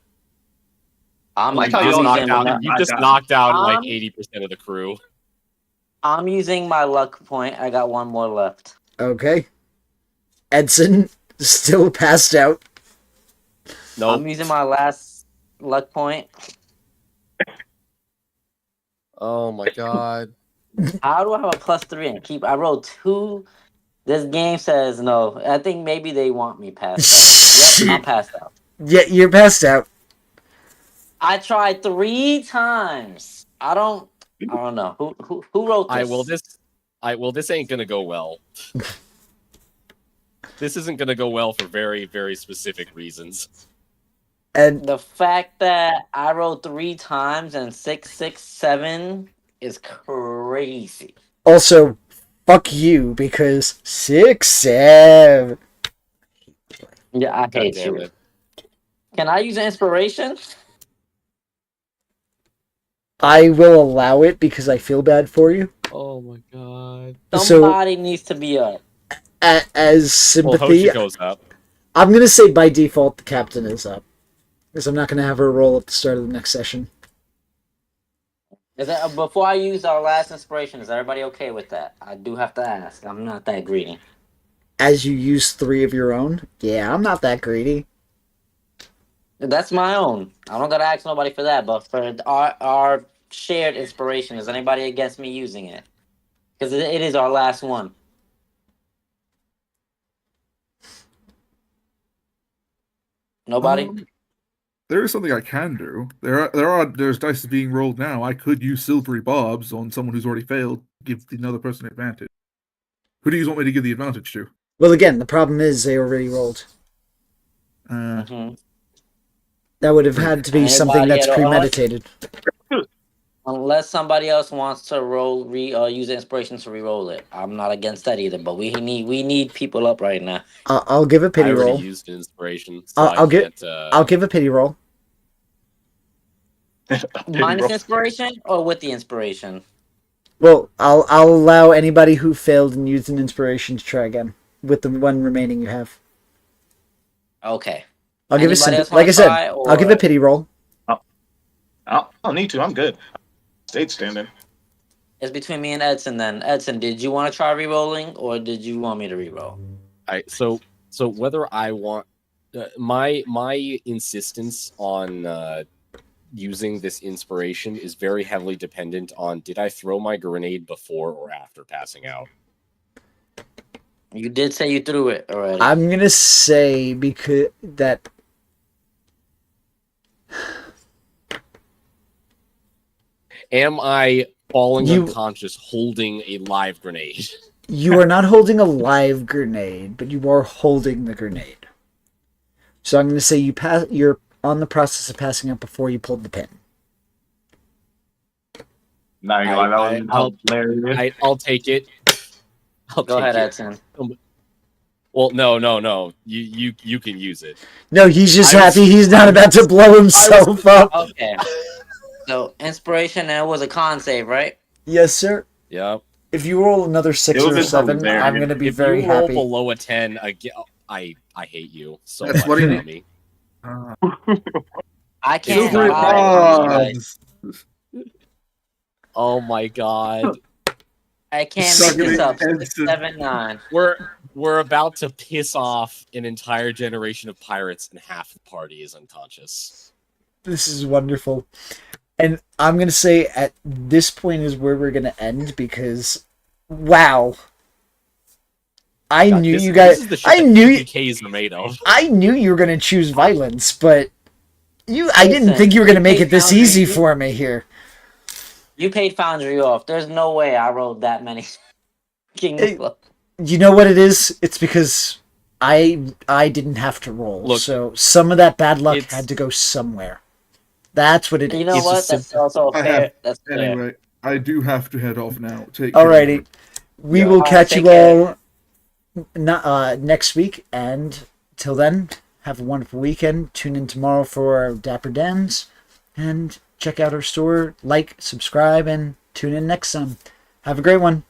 [SPEAKER 6] I'm
[SPEAKER 5] Like
[SPEAKER 3] You
[SPEAKER 5] how
[SPEAKER 3] just
[SPEAKER 5] y'all
[SPEAKER 6] using
[SPEAKER 3] knocked
[SPEAKER 6] my-
[SPEAKER 3] out. You just knocked out like
[SPEAKER 6] Um,
[SPEAKER 3] 80% of the crew.
[SPEAKER 6] I'm using my luck point. I got one more left.
[SPEAKER 2] Okay. Edson, still passed out.
[SPEAKER 3] No,
[SPEAKER 6] I'm using my last luck point.
[SPEAKER 3] Oh my god.
[SPEAKER 6] How do I have a +3 and keep? I rolled 2 This game says no. I think maybe they want me passed out. Yep, I'm passed out.
[SPEAKER 2] Yeah, you're passed out.
[SPEAKER 6] I tried 3 times. I don't know. Who wrote this?
[SPEAKER 3] This ain't gonna go well. This isn't gonna go well for very, very specific reasons.
[SPEAKER 2] And
[SPEAKER 6] The fact that I wrote 3 times and 667 is crazy.
[SPEAKER 2] also, fuck you, because 6-7.
[SPEAKER 6] Yeah, I
[SPEAKER 3] God
[SPEAKER 6] hate
[SPEAKER 3] damn
[SPEAKER 6] you.
[SPEAKER 3] it.
[SPEAKER 6] Can I use inspiration?
[SPEAKER 2] I will allow it because I feel bad for you.
[SPEAKER 3] Oh my god.
[SPEAKER 6] Somebody needs to be up.
[SPEAKER 2] As
[SPEAKER 3] Well,
[SPEAKER 2] sympathy,
[SPEAKER 3] Hoshiko's up.
[SPEAKER 2] I'm going to say by default the captain is up. Because I'm not going to have her roll at the start of the next session.
[SPEAKER 6] Is that before I use our last inspiration? Is everybody okay with that? I do have to ask. I'm not that greedy.
[SPEAKER 2] As you use 3 of your own? Yeah, I'm not that greedy.
[SPEAKER 6] That's my own. I don't gotta ask nobody for that. But for our shared inspiration, is anybody against me using it? Because it is our last one. Nobody.
[SPEAKER 4] There is something I can do. There's dice being rolled now. I could use silvery bobs on someone who's already failed, give another person advantage. Who do you want me to give the advantage to?
[SPEAKER 2] Well, again, the problem is they already rolled.
[SPEAKER 6] Mhm.
[SPEAKER 2] That would have had to be something
[SPEAKER 6] Anybody
[SPEAKER 2] that's
[SPEAKER 6] at all?
[SPEAKER 2] premeditated.
[SPEAKER 6] Unless somebody else wants to use inspiration to re-roll it, I'm not against that either. But we need people up right now.
[SPEAKER 2] I'll give a
[SPEAKER 3] I
[SPEAKER 2] pity
[SPEAKER 3] already
[SPEAKER 2] roll.
[SPEAKER 3] used an inspiration, so
[SPEAKER 2] I'll
[SPEAKER 3] can't.
[SPEAKER 2] I'll give a pity roll.
[SPEAKER 6] Minus inspiration or with the inspiration?
[SPEAKER 2] Well, I'll allow anybody who failed and used an inspiration to try again with the one remaining you have.
[SPEAKER 6] Okay.
[SPEAKER 2] I'll give
[SPEAKER 6] Anybody
[SPEAKER 2] a
[SPEAKER 6] else
[SPEAKER 2] like I
[SPEAKER 6] wanna
[SPEAKER 2] said.
[SPEAKER 6] try,
[SPEAKER 2] I'll give a
[SPEAKER 6] or-
[SPEAKER 2] pity roll.
[SPEAKER 5] I don't need to. I'm good. Stayed standing.
[SPEAKER 6] It's between me and Edson then. Edson, did you want to try re-rolling or did you want me to re-roll?
[SPEAKER 3] So whether I want my insistence on using this inspiration is very heavily dependent on did I throw my grenade before or after passing out.
[SPEAKER 6] You did say you threw it already.
[SPEAKER 2] I'm gonna say because that
[SPEAKER 3] Am I falling
[SPEAKER 2] You-
[SPEAKER 3] unconscious holding a live grenade?
[SPEAKER 2] you are not holding a live grenade, but you are holding the grenade. So I'm gonna say you're on the process of passing out before you pulled the pin.
[SPEAKER 5] Not gonna lie, that was hilarious.
[SPEAKER 3] I'll take it.
[SPEAKER 6] Go ahead,
[SPEAKER 3] it.
[SPEAKER 6] Edson.
[SPEAKER 3] Well, no. You can use it.
[SPEAKER 2] No, he's just
[SPEAKER 3] I was-
[SPEAKER 2] happy he's not about to blow himself up.
[SPEAKER 6] Okay. So inspiration, and it was a con save, right?
[SPEAKER 2] Yes, sir.
[SPEAKER 3] Yeah.
[SPEAKER 2] If you roll another 6
[SPEAKER 5] It was
[SPEAKER 2] or
[SPEAKER 5] just
[SPEAKER 2] 7,
[SPEAKER 5] hilarious.
[SPEAKER 2] I'm gonna be
[SPEAKER 3] If
[SPEAKER 2] very
[SPEAKER 3] you roll
[SPEAKER 2] happy.
[SPEAKER 3] below a 10, I hate you so
[SPEAKER 4] That's
[SPEAKER 3] much,
[SPEAKER 4] what he-
[SPEAKER 3] Tommy.
[SPEAKER 6] I can't
[SPEAKER 3] Silvery
[SPEAKER 6] buy it.
[SPEAKER 4] bobs.
[SPEAKER 3] Oh my god.
[SPEAKER 6] I can't
[SPEAKER 4] Suck
[SPEAKER 6] make this
[SPEAKER 4] it,
[SPEAKER 6] up.
[SPEAKER 4] Edson.
[SPEAKER 6] 679.
[SPEAKER 3] We're about to piss off an entire generation of pirates and half the party is unconscious.
[SPEAKER 2] This is wonderful. And I'm going to say at this point is where we're going to end because, wow. I
[SPEAKER 3] God,
[SPEAKER 2] knew
[SPEAKER 3] this-
[SPEAKER 2] you guys.
[SPEAKER 3] This is the shit
[SPEAKER 2] I
[SPEAKER 3] that
[SPEAKER 2] knew.
[SPEAKER 3] PKs are made of.
[SPEAKER 2] I knew you were going to choose violence, but I didn't
[SPEAKER 6] Listen,
[SPEAKER 2] think you were going to make
[SPEAKER 6] you
[SPEAKER 2] it this
[SPEAKER 6] paid
[SPEAKER 2] easy
[SPEAKER 6] Foundry.
[SPEAKER 2] for me here.
[SPEAKER 6] You paid Foundry off. There's no way I rolled that many.
[SPEAKER 2] Hey, You know what it is? It's because I didn't have to roll,
[SPEAKER 3] Look,
[SPEAKER 2] so some of that bad luck
[SPEAKER 3] it's-
[SPEAKER 2] had to go somewhere. That's what it is.
[SPEAKER 6] You know
[SPEAKER 3] It's
[SPEAKER 6] what?
[SPEAKER 3] just
[SPEAKER 6] That's also
[SPEAKER 4] I
[SPEAKER 6] fair.
[SPEAKER 4] have-
[SPEAKER 6] That's fair.
[SPEAKER 4] Anyway, I do have to head off now. Take care.
[SPEAKER 2] Alrighty, we
[SPEAKER 3] Yeah.
[SPEAKER 2] will
[SPEAKER 6] Alright,
[SPEAKER 2] catch
[SPEAKER 6] take
[SPEAKER 2] you
[SPEAKER 6] care.
[SPEAKER 2] all next week, and till then, have a wonderful weekend. Tune in tomorrow for Dapper Dans, and check out our store. Like, subscribe, and tune in next time. Have a great one.